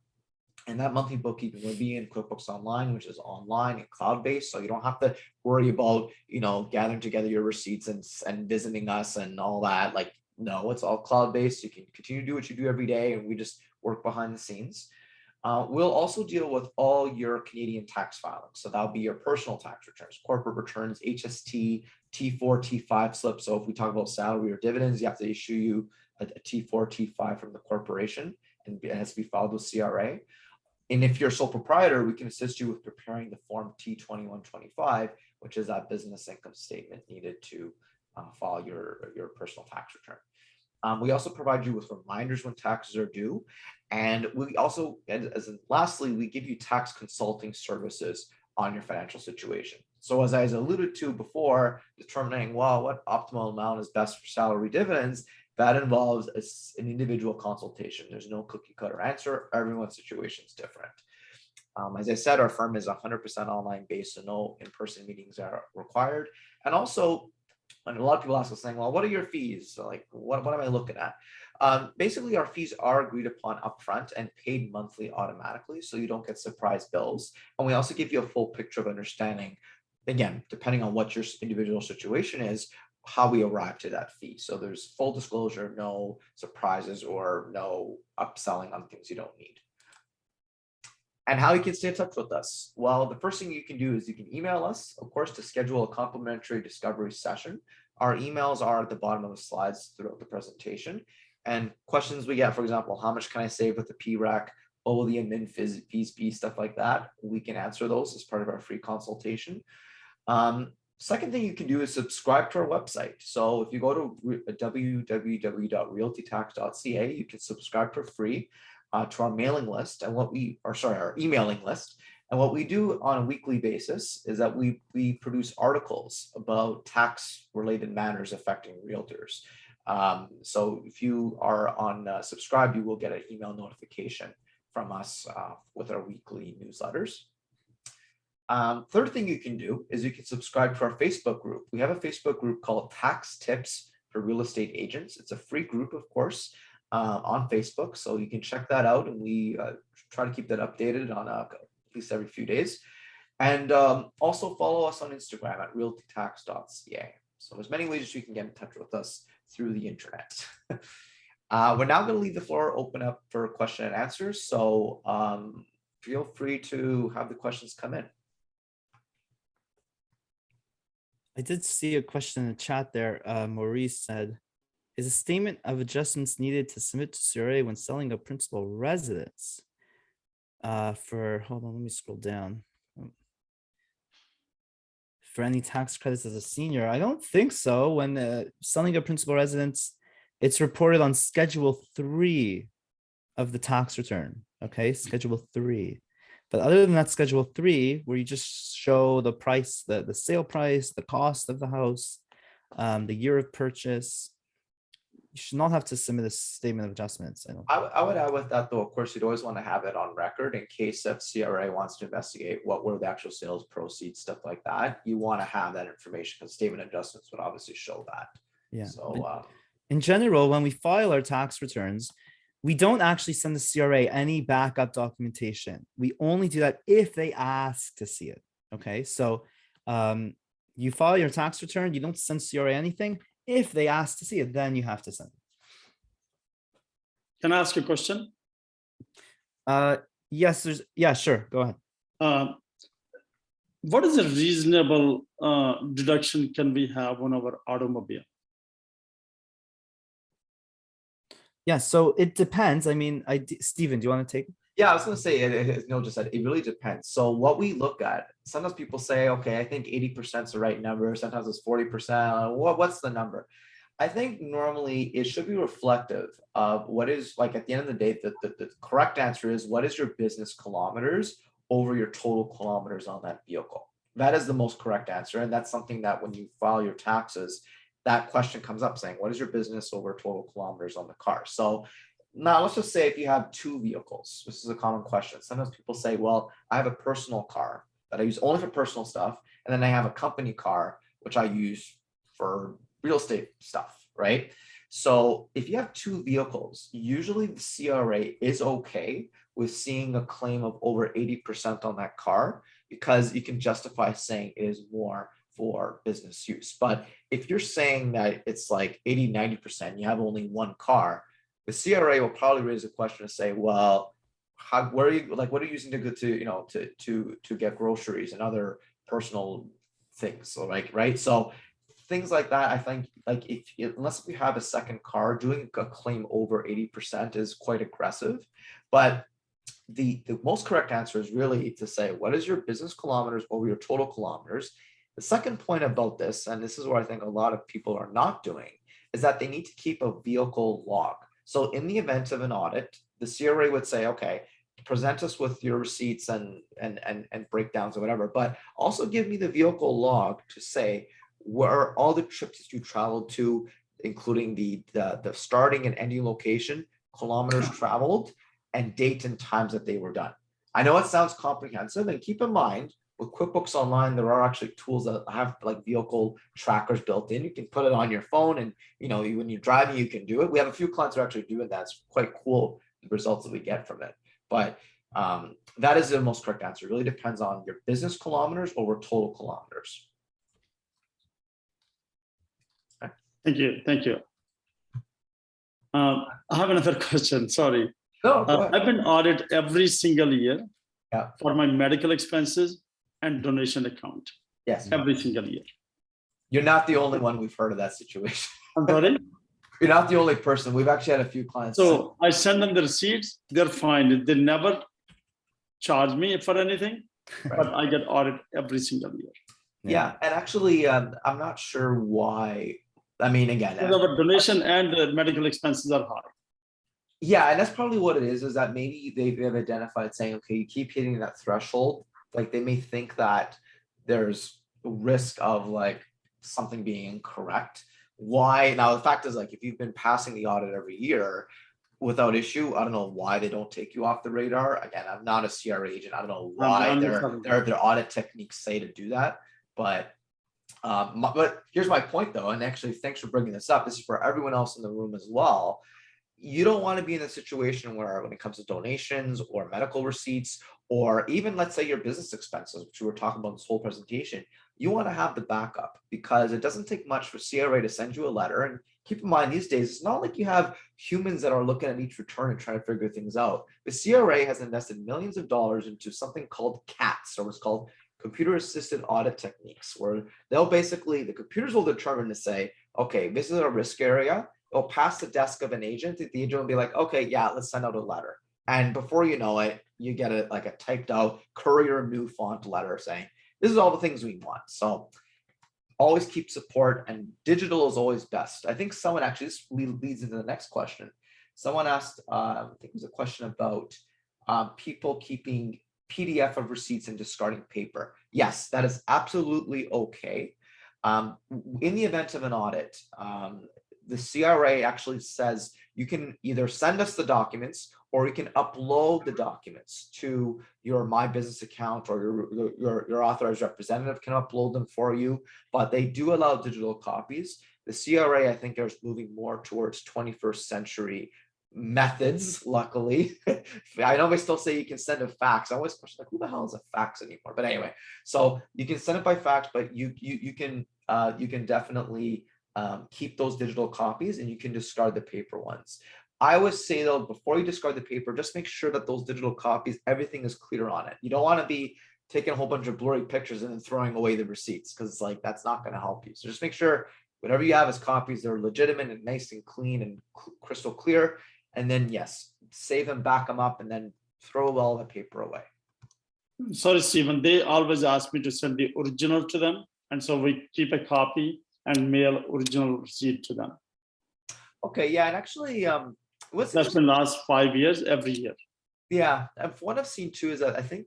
And that monthly bookkeeping will be in QuickBooks Online, which is online and cloud-based. So you don't have to worry about, gathering together your receipts and visiting us and all that. Like, no, it's all cloud-based. You can continue to do what you do every day, and we just work behind the scenes. We'll also deal with all your Canadian tax filings. So that'll be your personal tax returns, corporate returns, HST, T4, T5 slips. So if we talk about salary or dividends, you have to issue you a T4, T5 from the corporation, and it has to be filed with CRA. And if you're a sole proprietor, we can assist you with preparing the form T2125, which is that business income statement needed to file your personal tax return. We also provide you with reminders when taxes are due. And we also, lastly, we give you tax consulting services on your financial situation. So as I alluded to before, determining, what optimal amount is best for salary dividends, that involves an individual consultation. There's no cookie cutter answer. Everyone's situation is different. As I said, our firm is 100% online based, so no in-person meetings are required. And also, and a lot of people ask us saying, well, what are your fees? So like, what am I looking at? Basically, our fees are agreed upon upfront and paid monthly automatically, so you don't get surprise bills. And we also give you a full picture of understanding, again, depending on what your individual situation is, how we arrive to that fee. So there's full disclosure, no surprises or no upselling on things you don't need. And how you can stay in touch with us. Well, the first thing you can do is you can email us, of course, to schedule a complimentary discovery session. Our emails are at the bottom of the slides throughout the presentation. And questions we get, for example, how much can I save with the PREC? What will the admin fees be? Stuff like that. We can answer those as part of our free consultation. Second thing you can do is subscribe to our website. So if you go to www.RealtyTax.ca, you can subscribe for free to our mailing list and our emailing list. And what we do on a weekly basis is that we produce articles about tax related matters affecting realtors. So if you are on subscribe, you will get an email notification from us with our weekly newsletters. Third thing you can do is you can subscribe to our Facebook group. We have a Facebook group called Tax Tips for Real Estate Agents. It's a free group, of course, on Facebook. So you can check that out. And we try to keep that updated on at least every few days. And also follow us on Instagram at RealtyTax.ca. So there's many ways that you can get in touch with us through the internet. We're now going to leave the floor open up for question and answers. So feel free to have the questions come in. I did see a question in the chat there. Maurice said, is a statement of adjustments needed to submit to CRA when selling a principal residence? Hold on, let me scroll down. For any tax credits as a senior, I don't think so. When selling a principal residence, it's reported on Schedule 3 of the tax return. Okay, Schedule 3. But other than that, Schedule 3, where you just show the price, the sale price, the cost of the house, the year of purchase, you should not have to submit a statement of adjustments. I would add with that, though, of course, you'd always want to have it on record in case if CRA wants to investigate what were the actual sales proceeds, stuff like that. You want to have that information because statement of adjustments would obviously show that. Yeah. So in general, when we file our tax returns, we don't actually send the CRA any backup documentation. We only do that if they ask to see it. Okay, so you file your tax return, you don't send CRA anything. If they ask to see it, then you have to send it. Can I ask a question? Yes, yeah, sure, go ahead. What is a reasonable deduction can we have on our automobile? Yeah, so it depends. I mean, Stephen, do you want to take it? Yeah, I was going to say, as Neil just said, it really depends. So what we look at, sometimes people say, okay, I think 80% is the right number. Sometimes it's 40%. What's the number? I think normally it should be reflective of what is, like, at the end of the day, the correct answer is, what is your business kilometers over your total kilometers on that vehicle? That is the most correct answer. And that's something that when you file your taxes, that question comes up saying, what is your business over total kilometers on the car? So now let's just say if you have two vehicles, this is a common question. Sometimes people say, well, I have a personal car that I use only for personal stuff. And then I have a company car, which I use for real estate stuff, right? So if you have two vehicles, usually the CRA is okay with seeing a claim of over 80% on that car, because you can justify saying it is more for business use. But if you're saying that it's like 80, 90%, you have only one car, the CRA will probably raise a question to say, well, where are you, like, what are you using to go to, you know, to get groceries and other personal things? So like, right. So things like that, I think, like, unless we have a second car, doing a claim over 80% is quite aggressive. But the most correct answer is really to say, what is your business kilometers over your total kilometers? The second point about this, and this is where I think a lot of people are not doing, is that they need to keep a vehicle log. So in the event of an audit, the CRA would say, okay, present us with your receipts and breakdowns or whatever, but also give me the vehicle log to say where all the trips that you traveled to, including the starting and ending location, kilometers traveled, and date and times that they were done. I know it sounds comprehensive, and keep in mind, with QuickBooks Online, there are actually tools that have like vehicle trackers built in. You can put it on your phone, and you know, when you're driving, you can do it. We have a few clients who are actually doing that. It's quite cool, the results that we get from it. But that is the most correct answer. It really depends on your business kilometers over total kilometers. Okay. Thank you. Thank you. I have another question. Sorry. No, go ahead. I've been audited every single year Yeah. for my medical expenses and donation account. Yes. Every single year. You're not the only one we've heard of that situation. I'm sorry. You're not the only person. We've actually had a few clients. So I send them the receipts. They're fine. They never charge me for anything, Right. but I get audited every single year. Yeah, and actually, I'm not sure why. I mean, again, Because our donation and the medical expenses are high. yeah, and that's probably what it is that maybe they've identified saying, okay, you keep hitting that threshold. Like they may think that there's a risk of like something being incorrect. Why? Now, the fact is, like, if you've been passing the audit every year without issue, I don't know why they don't take you off the radar. Again, I'm not a CRA agent. I don't know why their audit techniques say to do that. But here's my point, though, and actually, thanks for bringing this up. This is for everyone else in the room as well. You don't want to be in a situation where, when it comes to donations or medical receipts, or even, let's say, your business expenses, which we were talking about in this whole presentation, you want to have the backup, because it doesn't take much for CRA to send you a letter. And keep in mind, these days, it's not like you have humans that are looking at each return and trying to figure things out. The CRA has invested millions of dollars into something called CATs, or what's called computer assisted audit techniques, where they'll basically, the computers will determine to say, okay, this is a risk area. It'll pass the desk of an agent. The agent will be like, okay, yeah, let's send out a letter. And before you know it, you get a typed out Courier new font letter saying, this is all the things we want. So always keep support, and digital is always best. I think someone actually, this leads into the next question. Someone asked, I think it was a question about people keeping PDF of receipts and discarding paper. Yes, that is absolutely okay. In the event of an audit, the CRA actually says you can either send us the documents, or you can upload the documents to your My Business account, or your authorized representative can upload them for you. But they do allow digital copies. The CRA, I think, is moving more towards 21st century methods, luckily. I know we still say you can send a fax. I always question like, who the hell is a fax anymore? But anyway, so you can send it by fax, but you can definitely keep those digital copies, and you can discard the paper ones. I always say though, before you discard the paper, just make sure that those digital copies, everything is clear on it. You don't want to be taking a whole bunch of blurry pictures and then throwing away the receipts, because like that's not going to help you. So just make sure whatever you have as copies, they're legitimate and nice and clean and crystal clear. And then yes, save them, back them up, and then throw all the paper away. Sorry, Stephen, they always ask me to send the original to them. And so we keep a copy and mail original receipt to them. Okay, yeah, and actually, That's been last 5 years, every year. yeah, and what I've seen too is that I think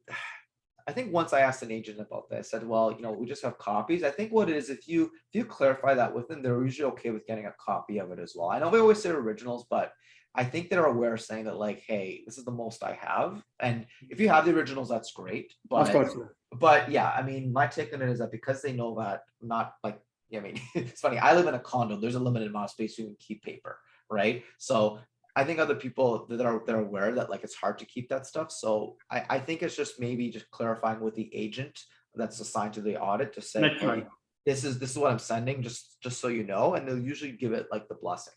once I asked an agent about this, I said, well, we just have copies. I think what it is, if you clarify that with them, they're usually okay with getting a copy of it as well. I know we always say originals, but I think they're aware of saying that like, hey, this is the most I have. And if you have the originals, that's great. Of course. But yeah, I mean, my take on it is that because they know that not like, I mean, it's funny, I live in a condo, there's a limited amount of space you can keep paper, right? So I think other people that are aware that like it's hard to keep that stuff. So I think it's just maybe just clarifying with the agent that's assigned to the audit to say, hey, this is what I'm sending, just so you know, and they'll usually give it like the blessing.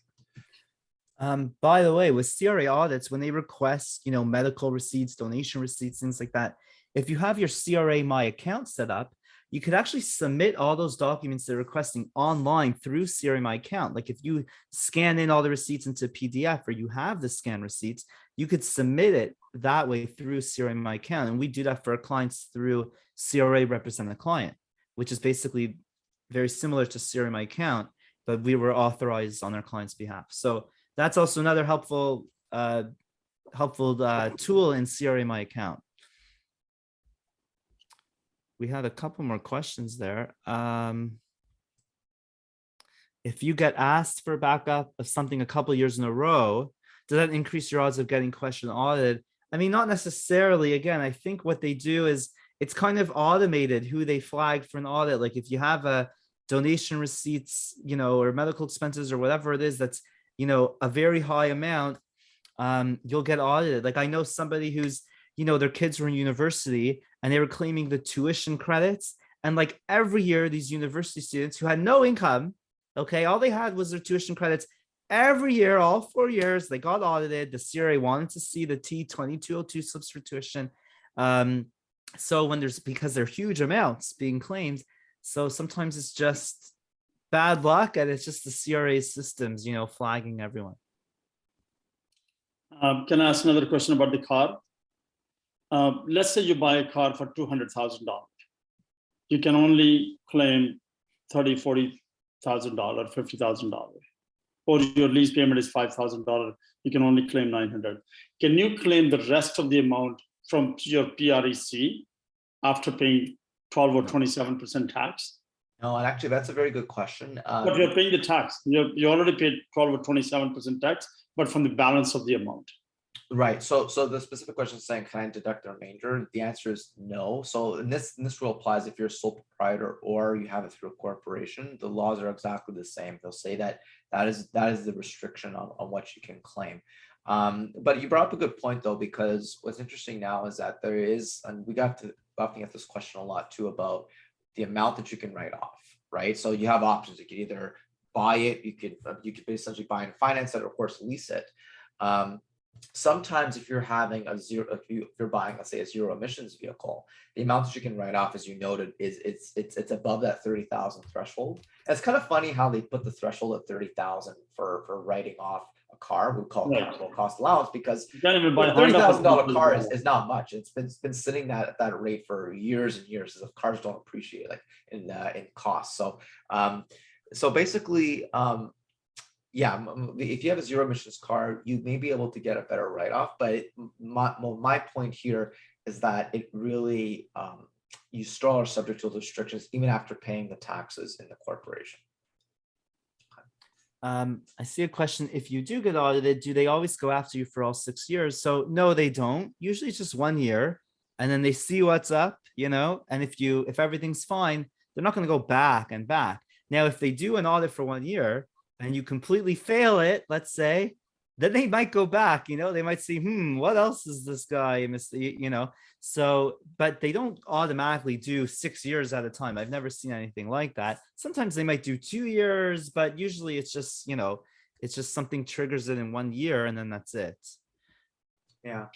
By the way, with CRA audits, when they request, medical receipts, donation receipts, things like that, if you have your CRA My Account set up, you could actually submit all those documents they're requesting online through CRA My Account. Like if you scan in all the receipts into PDF, or you have the scan receipts, you could submit it that way through CRA My Account. And we do that for our clients through CRA Represent a Client, which is basically very similar to CRA My Account, but we were authorized on our client's behalf. So that's also another helpful tool in CRA My Account. We had a couple more questions there. If you get asked for backup of something a couple of years in a row, does that increase your odds of getting question audited? I mean, not necessarily. Again, I think what they do is it's kind of automated who they flag for an audit. Like if you have a donation receipts, or medical expenses or whatever it is, that's, a very high amount, you'll get audited. Like I know somebody who's, their kids were in university and they were claiming the tuition credits. And like every year, these university students who had no income, okay, all they had was their tuition credits. Every year, all 4 years, they got audited. The CRA wanted to see the T2202 slips for tuition. So because they're huge amounts being claimed, so sometimes it's just bad luck, and it's just the CRA systems, flagging everyone. Can I ask another question about the car? Let's say you buy a car for $200,000. You can only claim $30,000, $40,000, $50,000. Or your lease payment is $5,000. You can only claim $900. Can you claim the rest of the amount from your PREC after paying 12 or 27% tax? No, and actually, that's a very good question. But you're paying the tax. You already paid 12 or 27% tax, but from the balance of the amount. Right. So the specific question is saying, can I deduct the remainder? The answer is no. So in this rule applies if you're a sole proprietor or you have it through a corporation. The laws are exactly the same. They'll say that is the restriction on what you can claim. But you brought up a good point though, because what's interesting now is that there is, and we got to often get this question a lot too about the amount that you can write off, right? So you have options. You could either buy it, you could essentially buy and finance it, or of course lease it. Sometimes if you're having if you're buying, let's say, a zero emissions vehicle, the amount that you can write off, as you noted, is it's above that 30,000 threshold. And it's kind of funny how they put the threshold at 30,000 for writing off a car. We call it capital cost allowance, because $30,000 car is not much. It's been sitting at that rate for years and years, as if cars don't appreciate like in cost. So basically, yeah, if you have a zero emissions car, you may be able to get a better write-off. But my point here is that it really, you still are subject to those restrictions even after paying the taxes in the corporation. I see a question. If you do get audited, do they always go after you for all 6 years? So no, they don't. Usually it's just 1 year, and then they see what's up, and if everything's fine, they're not going to go back and back. Now, if they do an audit for 1 year, and you completely fail it, let's say, then they might go back, they might see, what else is this guy, so, but they don't automatically do 6 years at a time. I've never seen anything like that. Sometimes they might do 2 years, but usually it's just, it's just something triggers it in 1 year and then that's it. Yeah.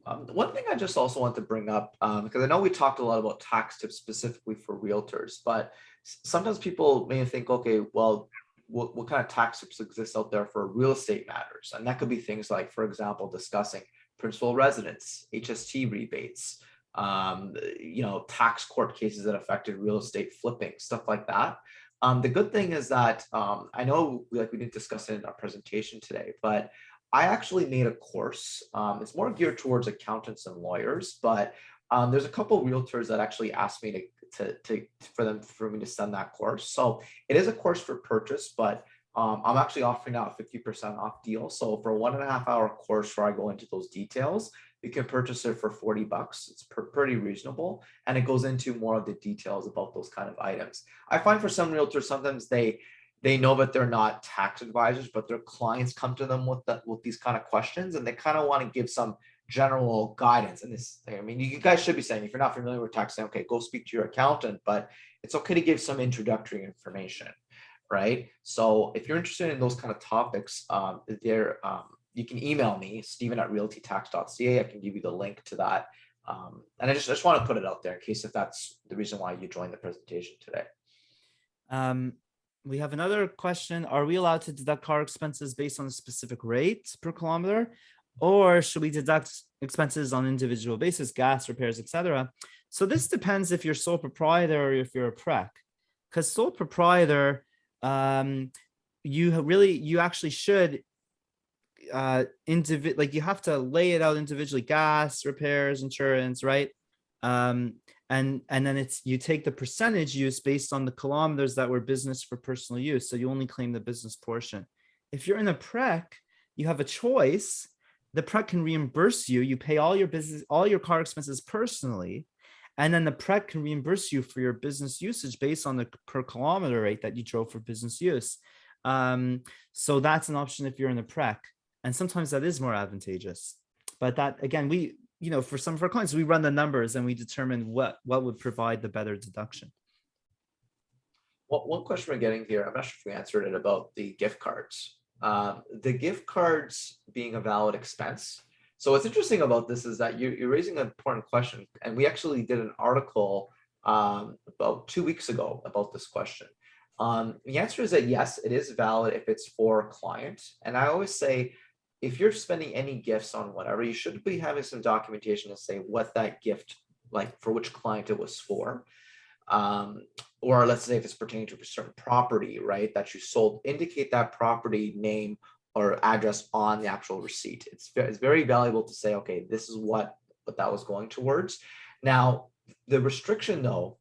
One thing I just also want to bring up, because I know we talked a lot about tax tips specifically for realtors, but sometimes people may think, okay, well, what kind of tax tips exist out there for real estate matters? And that could be things like, for example, discussing principal residence, HST rebates, tax court cases that affected real estate flipping, stuff like that. The good thing is that I know we didn't discuss it in our presentation today, but I actually made a course. It's more geared towards accountants and lawyers, but there's a couple of realtors that actually asked me for me to send that course. So it is a course for purchase, but I'm actually offering now a 50% off deal. So for a 1.5 hour course where I go into those details, you can purchase it for $40. It's pretty reasonable. And it goes into more of the details about those kind of items. I find for some realtors, sometimes they know that they're not tax advisors, but their clients come to them with these kind of questions, and they kind of want to give some general guidance. And this, I mean, you guys should be saying, if you're not familiar with tax, saying, okay, go speak to your accountant, but it's okay to give some introductory information, right? So if you're interested in those kind of topics, you can email me, Steven@RealtyTax.ca. I can give you the link to that. And I just want to put it out there in case if that's the reason why you joined the presentation today. We have another question. Are we allowed to deduct car expenses based on a specific rate per kilometer? Or should we deduct expenses on individual basis, gas, repairs, etc.? So this depends if you're sole proprietor or if you're a prec. Because sole proprietor, you actually should you have to lay it out individually: gas, repairs, insurance, right? And then you take the percentage use based on the kilometers that were business for personal use. So you only claim the business portion. If you're in a prec, you have a choice. The prec can reimburse you. You pay all your car expenses personally, and then the prec can reimburse you for your business usage based on the per kilometer rate that you drove for business use. So that's an option if you're in a prec, and sometimes that is more advantageous. But that, again, for some of our clients, we run the numbers and we determine what would provide the better deduction. Well, one question we're getting here, I'm not sure if we answered it, about the gift cards. The gift cards being a valid expense. So what's interesting about this is that you're raising an important question, and we actually did an article about 2 weeks ago about this question. The answer is that yes, it is valid if it's for a client. And I always say, if you're spending any gifts on whatever, you should be having some documentation to say what that gift, like for which client it was for. Or let's say if it's pertaining to a certain property, right, that you sold, indicate that property name or address on the actual receipt. It's very valuable to say, okay, this is what that was going towards. Now, the restriction though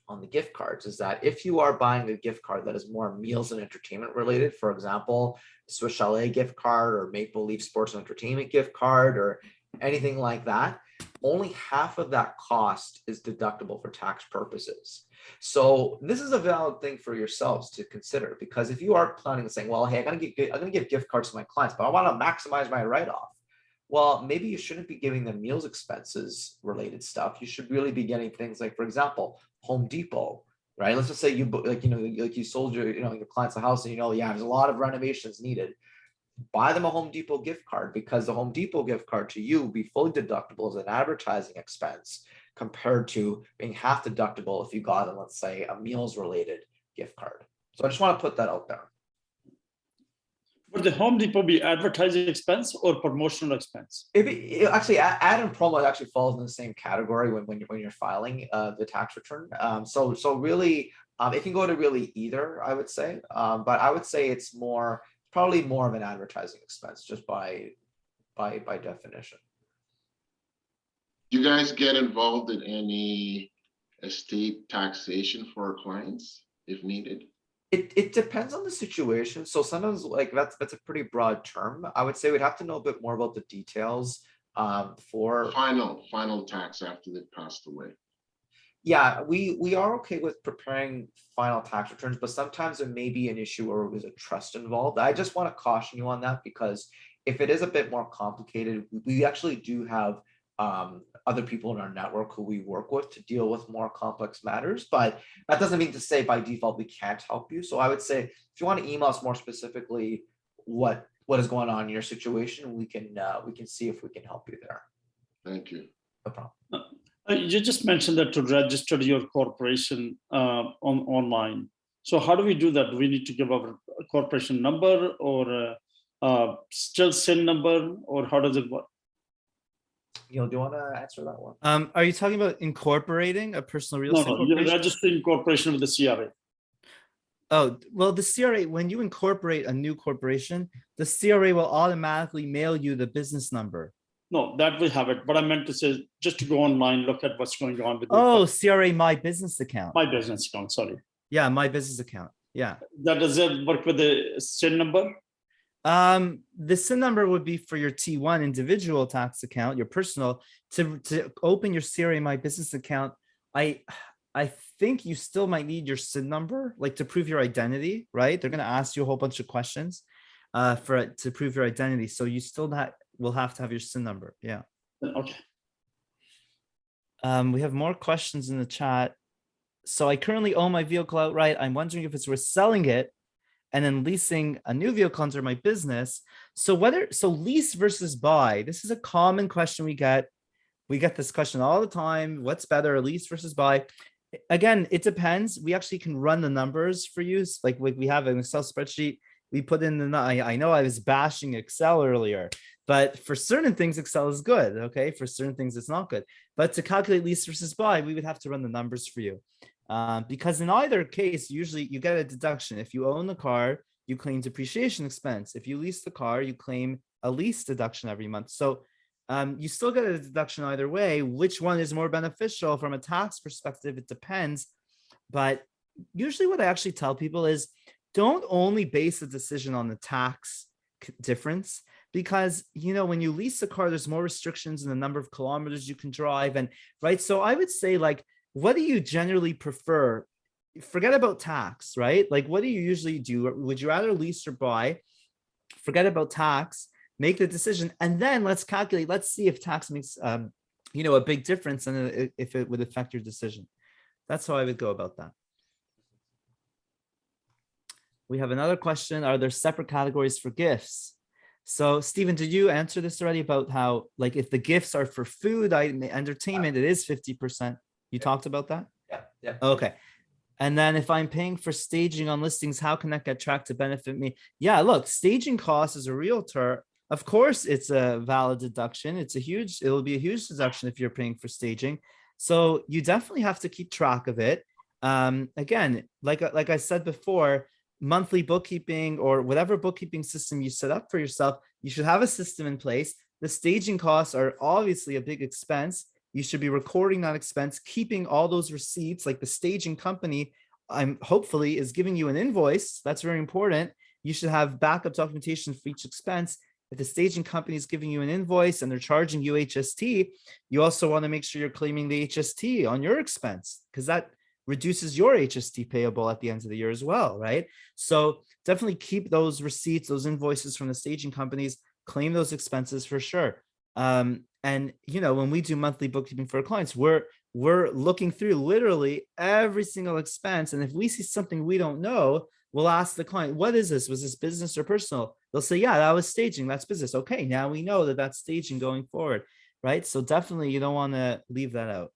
on the gift cards is that if you are buying a gift card that is more meals and entertainment related, for example, Swiss Chalet gift card or Maple Leaf Sports and Entertainment gift card or anything like that, only half of that cost is deductible for tax purposes. So this is a valid thing for yourselves to consider, because if you are planning on saying, well, hey, I'm going to give gift cards to my clients, but I want to maximize my write-off. Well, maybe you shouldn't be giving them meals expenses related stuff. You should really be getting things like, for example, Home Depot, right? Let's just say you sold your clients a house and there's a lot of renovations needed. Buy them a Home Depot gift card, because the Home Depot gift card to you will be fully deductible as an advertising expense compared to being half deductible if you got them, let's say, a meals related gift card. So I just want to put that out there. Would the Home Depot be advertising expense or promotional expense? Actually, ad and promo actually falls in the same category when you're filing the tax return. So really, it can go to really either, I would say. But I would say it's probably more of an advertising expense just by definition. Do you guys get involved in any estate taxation for our clients if needed? It depends on the situation. So sometimes that's a pretty broad term. I would say we'd have to know a bit more about the details for final tax after they passed away. Yeah, we are okay with preparing final tax returns, but sometimes there may be an issue where there's a trust involved. I just want to caution you on that because if it is a bit more complicated, we actually do have other people in our network who we work with to deal with more complex matters. But that doesn't mean to say by default we can't help you. So I would say if you want to email us more specifically what is going on in your situation, we can see if we can help you there. Thank you. No problem. You just mentioned that to register your corporation online. So how do we do that? Do we need to give our corporation number or still SIN number, or how does it work? Neil, do you want to answer that one? Are you talking about incorporating a personal real No, estate no, you're corporation? registering corporation with the CRA. Oh, well, the CRA, when you incorporate a new corporation, the CRA will automatically mail you the business number. No, that will have it. But I meant to say, just to go online, look at what's going on with Oh, CRA My Business account. my business account. Sorry. Yeah, My Business account. Yeah. That does it work with the SIN number? The SIN number would be for your T1 individual tax account, your personal. To open your CRA My Business account, I think you still might need your SIN number, like to prove your identity, right? They're going to ask you a whole bunch of questions to prove your identity. So you still will have to have your SIN number. Yeah. Okay. We have more questions in the chat. So I currently own my vehicle outright. I'm wondering if it's worth selling it and then leasing a new vehicle under my business. So lease versus buy, this is a common question we get. We get this question all the time. What's better, lease versus buy? Again, it depends. We actually can run the numbers for you. Like we have an Excel spreadsheet. We put in I know I was bashing Excel earlier, but for certain things, Excel is good. Okay. For certain things, it's not good. But to calculate lease versus buy, we would have to run the numbers for you. Because in either case, usually you get a deduction. If you own the car, you claim depreciation expense. If you lease the car, you claim a lease deduction every month. So you still get a deduction either way. Which one is more beneficial from a tax perspective? It depends. But usually what I actually tell people is don't only base a decision on the tax difference, because, you know, when you lease a car, there's more restrictions in the number of kilometers you can drive. And right. So I would say, like, what do you generally prefer? Forget about tax, right? Like, what do you usually do? Would you rather lease or buy? Forget about tax, make the decision, and then let's calculate. Let's see if tax makes, a big difference and if it would affect your decision. That's how I would go about that. We have another question. Are there separate categories for gifts? So, Stephen, did you answer this already about how, like, if the gifts are for food, entertainment, it is 50%. You talked about that? Yeah. Okay. And then if I'm paying for staging on listings, how can that get tracked to benefit me? Yeah, look, staging costs as a realtor, of course, it's a valid deduction. It'll be a huge deduction if you're paying for staging. So you definitely have to keep track of it. Again, like I said before, monthly bookkeeping or whatever bookkeeping system you set up for yourself, you should have a system in place. The staging costs are obviously a big expense. You should be recording that expense, keeping all those receipts. Like the staging company, hopefully is giving you an invoice. That's very important. You should have backup documentation for each expense. If the staging company is giving you an invoice and they're charging you HST, you also want to make sure you're claiming the HST on your expense, because that reduces your HST payable at the end of the year as well, right? So definitely keep those receipts, those invoices from the staging companies, claim those expenses for sure. And when we do monthly bookkeeping for our clients, we're looking through literally every single expense. And if we see something we don't know, we'll ask the client, what is this? Was this business or personal? They'll say, yeah, that was staging. That's business. Okay, now we know that that's staging going forward, right? So definitely you don't want to leave that out.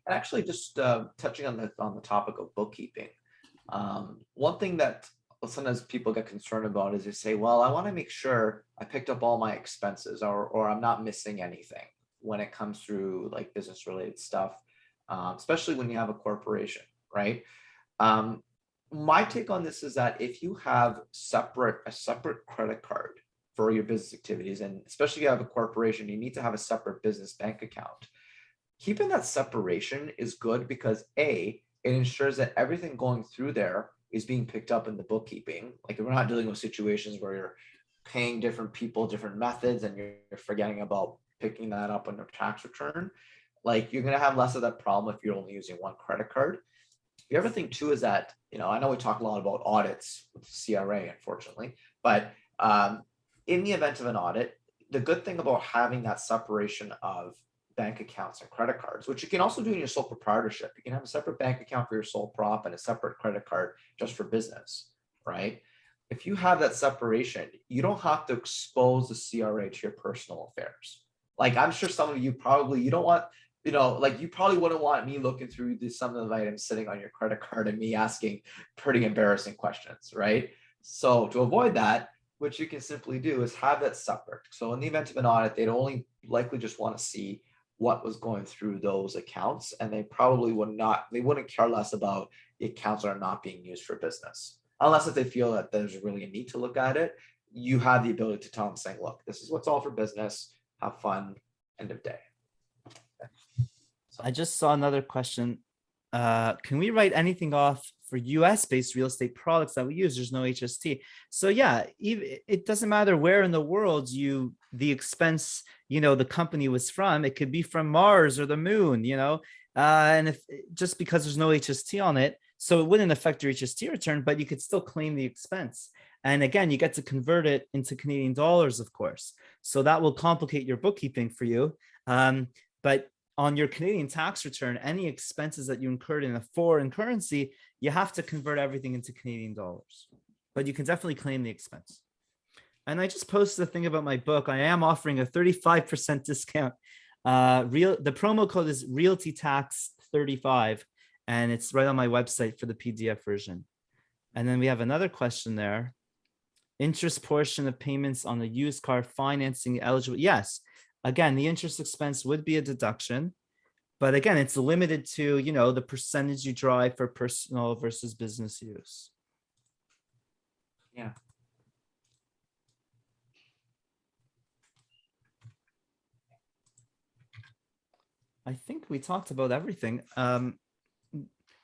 And actually, just touching on the topic of bookkeeping, one thing that sometimes people get concerned about is they say, well, I want to make sure I picked up all my expenses or I'm not missing anything when it comes through like business related stuff, especially when you have a corporation, right? My take on this is that if you have a separate credit card for your business activities, and especially if you have a corporation, you need to have a separate business bank account. Keeping that separation is good because it ensures that everything going through there is being picked up in the bookkeeping. Like if we're not dealing with situations where you're paying different people different methods and you're forgetting about picking that up on your tax return. Like you're gonna have less of that problem if you're only using one credit card. The other thing too is that, I know we talk a lot about audits with CRA, unfortunately, but in the event of an audit, the good thing about having that separation of bank accounts and credit cards, which you can also do in your sole proprietorship. You can have a separate bank account for your sole prop and a separate credit card just for business, right? If you have that separation, you don't have to expose the CRA to your personal affairs. Like I'm sure some of you probably, you don't want, like you probably wouldn't want me looking through some of the items sitting on your credit card and me asking pretty embarrassing questions, right? So to avoid that, what you can simply do is have that separate. So in the event of an audit, they'd only likely just want to see what was going through those accounts, and they probably wouldn't care less about the accounts that are not being used for business. Unless if they feel that there's really a need to look at it, you have the ability to tell them saying, look, this is what's all for business, have fun, end of day. I just saw another question. Can we write anything off for US-based real estate products that we use? There's no HST. So yeah, it doesn't matter where in the world the expense, the company was from. It could be from Mars or the moon, and if just because there's no HST on it, so it wouldn't affect your HST return, but you could still claim the expense. And again, you get to convert it into Canadian dollars, of course. So that will complicate your bookkeeping for you. But on your Canadian tax return, any expenses that you incurred in a foreign currency, you have to convert everything into Canadian dollars. But you can definitely claim the expense. And I just posted a thing about my book. I am offering a 35% discount. The promo code is RealtyTax.35, and it's right on my website for the PDF version. And then we have another question there. Interest portion of payments on the used car financing eligible? Yes. Again, the interest expense would be a deduction, but again, it's limited to, the percentage you drive for personal versus business use. Yeah. I think we talked about everything.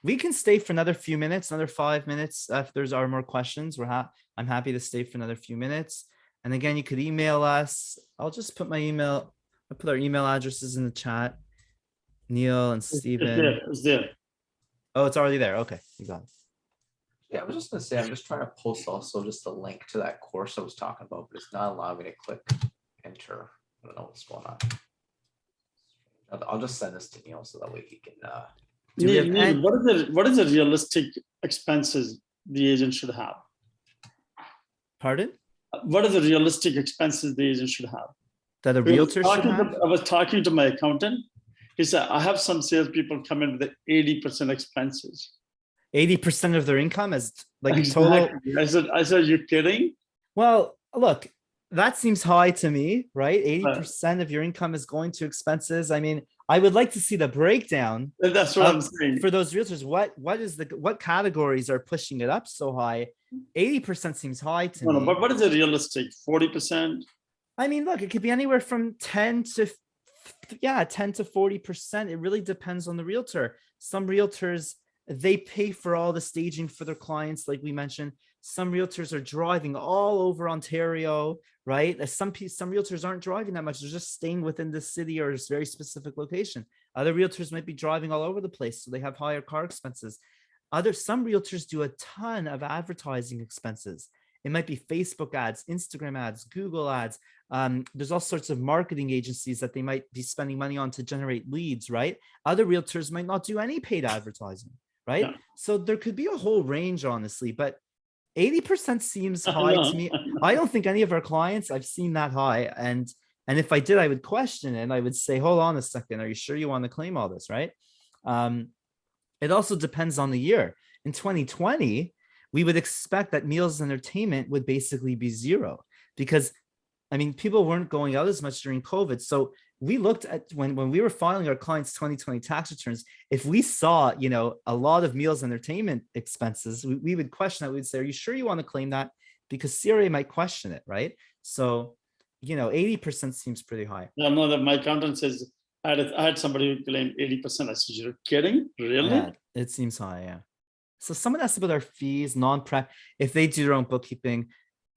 We can stay for another few minutes, another 5 minutes. If there's more questions, I'm happy to stay for another few minutes. And again, you could email us. I'll just put my email. I'll put our email addresses in the chat. Neil and Stephen. It's there. Oh, it's already there. Okay, you got it. Yeah, I was just gonna say, I'm just trying to post also just a link to that course I was talking about, but it's not allowing me to click enter. I don't know what's going on. I'll just send this to Neil so that way he can. Neil, what is the realistic expenses the agent should have? Pardon? What are the realistic expenses the agent should have? That a realtor should have? I was talking to my accountant. He said, I have some salespeople come in with 80% expenses. 80% of their income is like Exactly. total. I said, you're kidding? Well, look, that seems high to me, right? 80% of your income is going to expenses. I mean, I would like to see the breakdown. That's what I'm saying. For those realtors, what categories are pushing it up so high? 80% seems high to me. No, but what is the realistic? 40%? I mean, look, it could be anywhere from 10 to 40%. It really depends on the realtor. Some realtors, they pay for all the staging for their clients, like we mentioned. Some realtors are driving all over Ontario, right? Some realtors aren't driving that much. They're just staying within the city or a very specific location. Other realtors might be driving all over the place, so they have higher car expenses. Some realtors do a ton of advertising expenses. It might be Facebook ads, Instagram ads, Google ads. There's all sorts of marketing agencies that they might be spending money on to generate leads, right? Other realtors might not do any paid advertising, right? Yeah. So there could be a whole range, honestly, but 80% seems high to me. I don't think any of our clients, I've seen that high. And if I did, I would question it. And I would say, hold on a second. Are you sure you want to claim all this, right? It also depends on the year. In 2020, we would expect that meals and entertainment would basically be zero because, I mean, people weren't going out as much during COVID. So we looked at when we were filing our clients' 2020 tax returns, if we saw, a lot of meals and entertainment expenses, we would question that. We'd say, are you sure you want to claim that? Because CRA might question it, right? So, 80% seems pretty high. No, that my accountant says, I had somebody who claimed 80%. I said, you're kidding? Really? Yeah, it seems high, yeah. So someone asked about our fees, non-prep, if they do their own bookkeeping.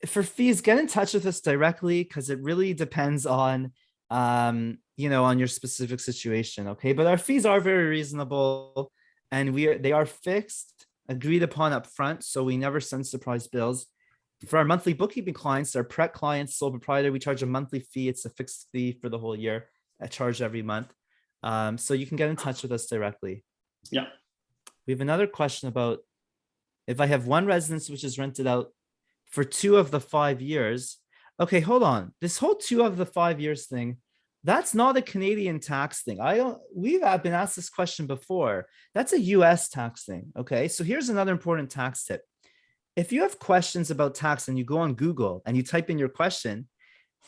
For fees, get in touch with us directly because it really depends on on your specific situation. Okay, but our fees are very reasonable, and they are fixed, agreed upon up front, so we never send surprise bills. For our monthly bookkeeping clients, our prep clients, sole proprietor, we charge a monthly fee. It's a fixed fee for the whole year, a charge every month. So you can get in touch with us directly. Yeah. We have another question about if I have one residence which is rented out for 2 of the 5 years. Okay, hold on. This whole 2 of the 5 years thing, that's not a Canadian tax thing. We've been asked this question before. That's a US tax thing. Okay, so here's another important tax tip. If you have questions about tax and you go on Google and you type in your question,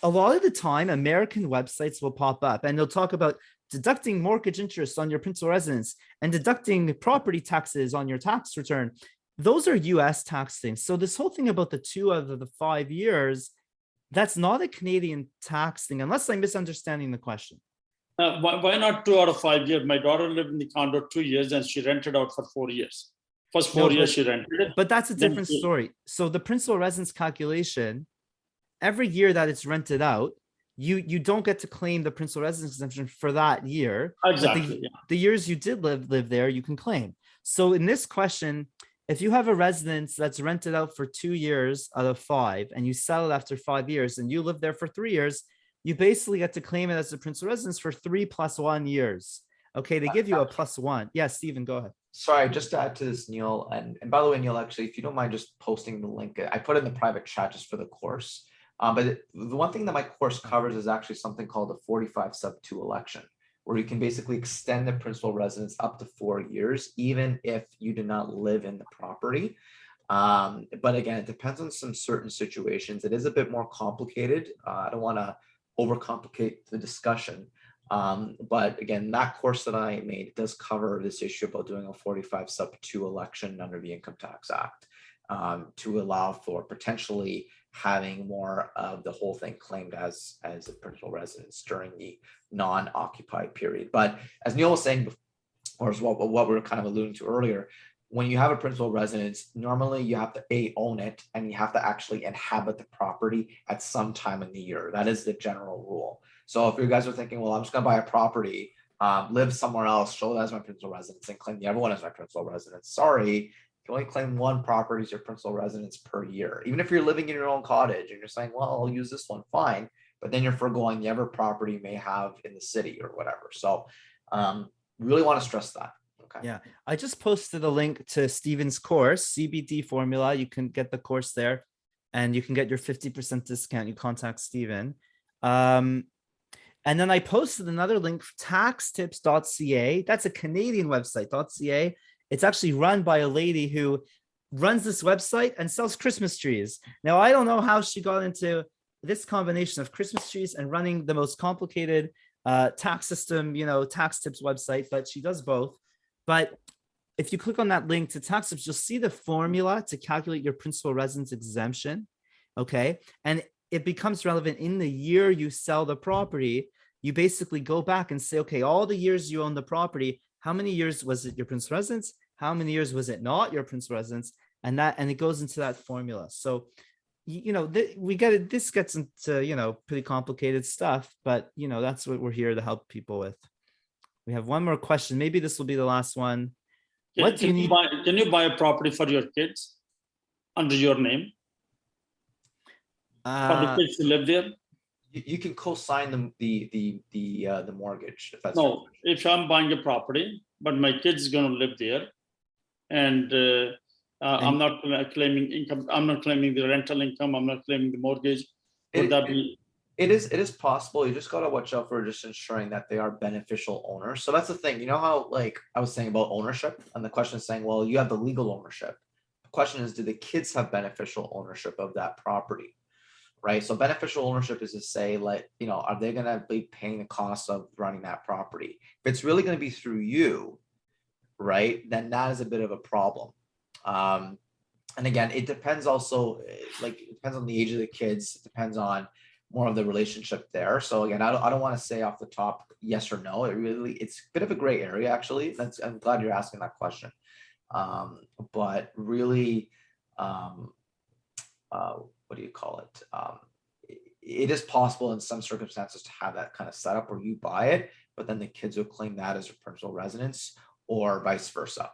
a lot of the time American websites will pop up and they'll talk about deducting mortgage interest on your principal residence and deducting property taxes on your tax return. Those are US tax things. So this whole thing about the 2 of the 5 years, that's not a Canadian tax thing, unless I'm misunderstanding the question. Why not 2 out of 5 years? My daughter lived in the condo 2 years and she rented out for 4 years. First 4 years she rented it. But that's a different story. So the principal residence calculation, every year that it's rented out, you don't get to claim the principal residence exemption for that year. Exactly. But the years you did live there, you can claim. So in this question, if you have a residence that's rented out for 2 years out of 5 and you sell it after 5 years and you live there for 3 years, you basically get to claim it as a principal residence for 3 + 1 years. Okay, they give you a +1. Yeah, Stephen, go ahead. Sorry, just to add to this, Neil, and by the way, Neil, actually, if you don't mind just posting the link, I put it in the private chat just for the course. But the one thing that my course covers is actually something called the 45 sub 2 election, where you can basically extend the principal residence up to 4 years, even if you do not live in the property. But again, it depends on some certain situations. It is a bit more complicated. I don't want to overcomplicate the discussion. But again, that course that I made does cover this issue about doing a 45 sub 2 election under the Income Tax Act to allow for potentially having more of the whole thing claimed as a principal residence during the non-occupied period. But as Neil was saying, or as what we were kind of alluding to earlier, when you have a principal residence, normally you have to own it and you have to actually inhabit the property at some time in the year. That is the general rule. So if you guys are thinking, well, I'm just gonna buy a property, live somewhere else, show that as my principal residence and claim the other one as my principal residence. Sorry, you can only claim one property as your principal residence per year. Even if you're living in your own cottage and you're saying, well, I'll use this one, fine. But then you're foregoing the other property you may have in the city or whatever. So really want to stress that. Okay. Yeah, I just posted a link to Stephen's course, CBD formula. You can get the course there and you can get your 50% discount. You contact Stephen. And then I posted another link, taxtips.ca. That's a Canadian website, .ca. It's actually run by a lady who runs this website and sells Christmas trees. Now, I don't know how she got into this combination of Christmas trees and running the most complicated tax system, tax tips website, but she does both. But if you click on that link to tax tips, you'll see the formula to calculate your principal residence exemption. Okay. And it becomes relevant in the year you sell the property. You basically go back and say, okay, all the years you own the property, how many years was it your principal residence? How many years was it not your principal residence? And it goes into that formula. So, we get it. This gets into, pretty complicated stuff, but that's what we're here to help people with. We have one more question. Maybe this will be the last one. What do you need? Can you buy a property for your kids under your name? For the kids to live there? You can co-sign the mortgage if that's no. If I'm buying a property, but my kids is going to live there, and I'm not claiming income. I'm not claiming the rental income. I'm not claiming the mortgage. Would that be? It is possible. You just got to watch out for just ensuring that they are beneficial owners. So that's the thing. You know how, like I was saying about ownership, and the question is saying, well, you have the legal ownership. The question is, do the kids have beneficial ownership of that property? Right. So beneficial ownership is to say, like, are they going to be paying the cost of running that property? If it's really going to be through you, right, then that is a bit of a problem. And again, it depends also, like, it depends on the age of the kids. It depends on more of the relationship there. So again, I don't want to say off the top yes or no. It's a bit of a gray area, actually. I'm glad you're asking that question. But really, what do you call it? it is possible in some circumstances to have that kind of setup where you buy it, but then the kids will claim that as a principal residence or vice versa.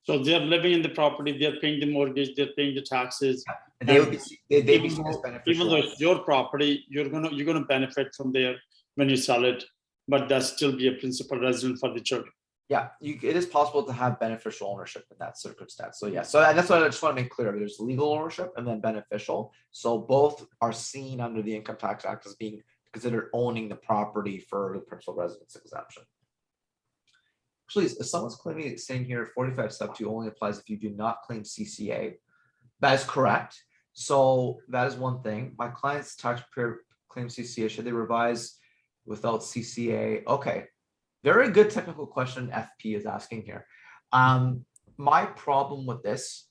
So they're living in the property, they're paying the mortgage, they're paying the taxes. And they would be, they'd be Even seen as though beneficial. it's your property, you're gonna benefit from there when you sell it, but that still be a principal resident for the children. Yeah, it is possible to have beneficial ownership in that circumstance. So yeah, so that's what I just want to make clear. There's legal ownership and then beneficial. So both are seen under the Income Tax Act as being considered owning the property for the principal residence exemption. Actually, someone's claiming, saying here 45 sub 2 only applies if you do not claim CCA. That is correct. So that is one thing. My client's taxpayer claims CCA. Should they revise without CCA? Okay. Very good technical question FP is asking here. My problem with this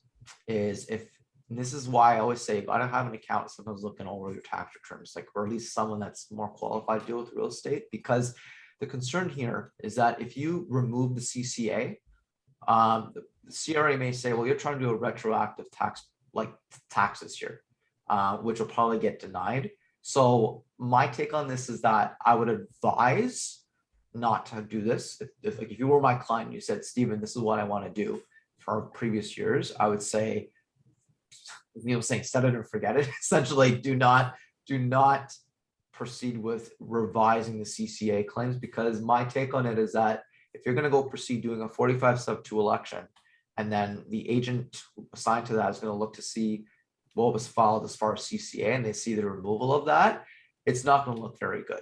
is and this is why I always say, you gotta have an accountant sometimes looking over your tax returns, like, or at least someone that's more qualified to deal with real estate, because the concern here is that if you remove the CCA, the CRA may say, well, you're trying to do a retroactive taxes here, which will probably get denied. So my take on this is that I would advise not to do this. If you were my client, you said, Stephen, this is what I want to do for previous years, I would say, saying set it and forget it. Essentially, do not proceed with revising the CCA claims, because my take on it is that if you're going to go proceed doing a 45 sub 2 election, and then the agent assigned to that is going to look to see what was filed as far as CCA, and they see the removal of that, it's not going to look very good.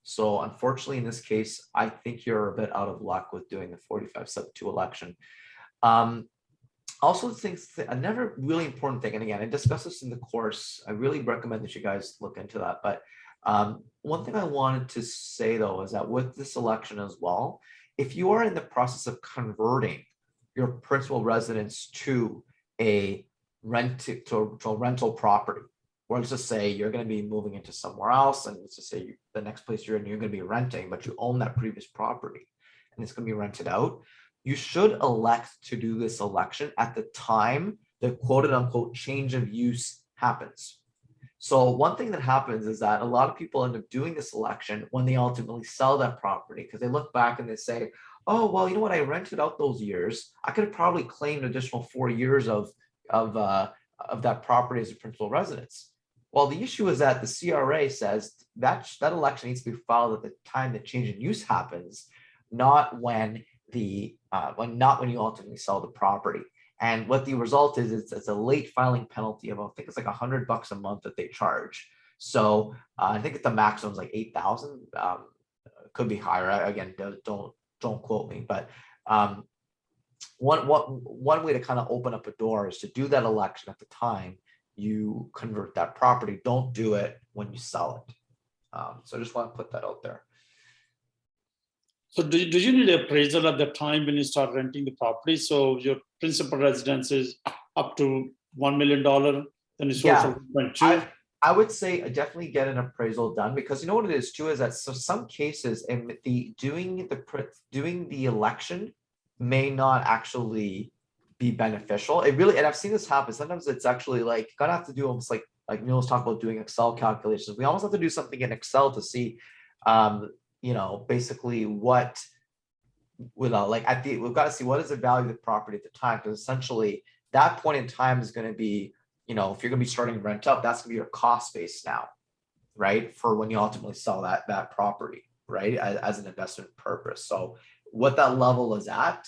So unfortunately, in this case, I think you're a bit out of luck with doing the 45 sub 2 election. Also, another really important thing, and again, I discussed this in the course, I really recommend that you guys look into that. But one thing I wanted to say though is that with this election as well, if you are in the process of converting your principal residence to a rental property, or let's just say you're going to be moving into somewhere else, and let's just say the next place you're in, you're going to be renting, but you own that previous property and it's going to be rented out, you should elect to do this election at the time the quote unquote change of use happens. So one thing that happens is that a lot of people end up doing this election when they ultimately sell that property, because they look back and they say, oh, well, you know what, I rented out those years. I could have probably claimed an additional 4 years of that property as a principal residence. Well, the issue is that the CRA says that election needs to be filed at the time the change in use happens, not when you ultimately sell the property. And what the result is, it's a late filing penalty of, I think it's like $100 a month that they charge. So I think the maximum is like 8,000. Could be higher. Again, don't quote me, but one way to kind of open up a door is to do that election at the time you convert that property. Don't do it when you sell it. So I just want to put that out there. So do you need an appraisal at the time when you start renting the property? So your principal residence is up to $1 million, then you sold for 1.2. I would say definitely get an appraisal done, because you know what it is too, is that so some cases in doing the election may not actually be beneficial. It really, and I've seen this happen. Sometimes it's actually like you gotta have to do almost like Neil's talking about doing Excel calculations. We almost have to do something in Excel to see basically what we've got to see what is the value of the property at the time, because essentially that point in time is going to be, if you're going to be starting rent up, that's going to be your cost base now, right, for when you ultimately sell that property, right, as an investment purpose. So what that level is at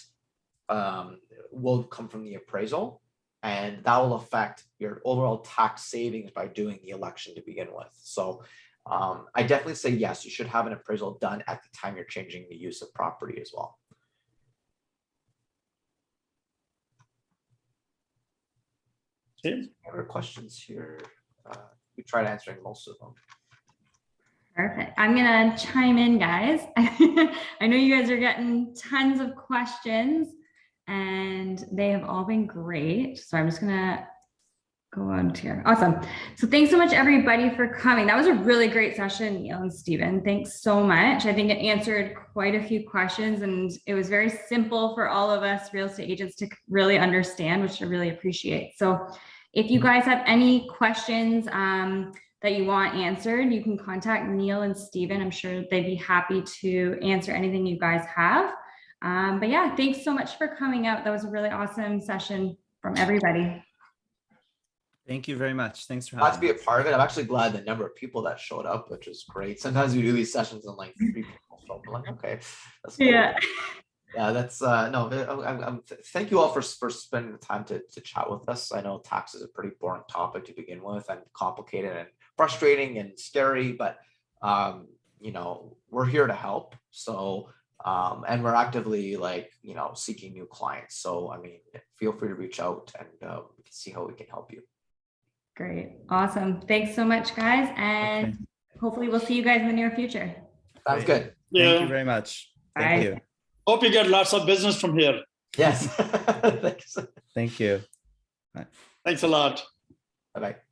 will come from the appraisal, and that will affect your overall tax savings by doing the election to begin with. So I definitely say yes, you should have an appraisal done at the time you're changing the use of property as well. Okay. Other questions here? We tried answering most of them. Perfect. I'm gonna chime in, guys. I know you guys are getting tons of questions, and they have all been great. So I'm just gonna go on here. Awesome. So thanks so much, everybody, for coming. That was a really great session, Neil and Stephen. Thanks so much. I think it answered quite a few questions, and it was very simple for all of us real estate agents to really understand, which I really appreciate. So if you guys have any questions, that you want answered, you can contact Neil and Steven. I'm sure they'd be happy to answer anything you guys have. But yeah, thanks so much for coming out. That was a really awesome session from everybody. Thank you very much. Thanks for Glad to having be a us. part of it. I'm actually glad the number of people that showed up, which is great. Sometimes we do these sessions and like 3 people show up. I'm like, okay, that's cool. Yeah. Yeah, that's no. Thank you all for spending the time to chat with us. I know tax is a pretty boring topic to begin with, and complicated and frustrating and scary, but you know, we're here to help. So and we're actively like, you know, seeking new clients. So I mean, feel free to reach out and we can see how we can help you. Great. Awesome. Thanks so much, guys. And Okay. hopefully we'll see you guys in the near future. Sounds Great. good. Thank Yeah. you very much. Bye. Thank you. Hope you get lots of business from here. Yes. Thanks. Thank you. Thanks a lot. Bye bye.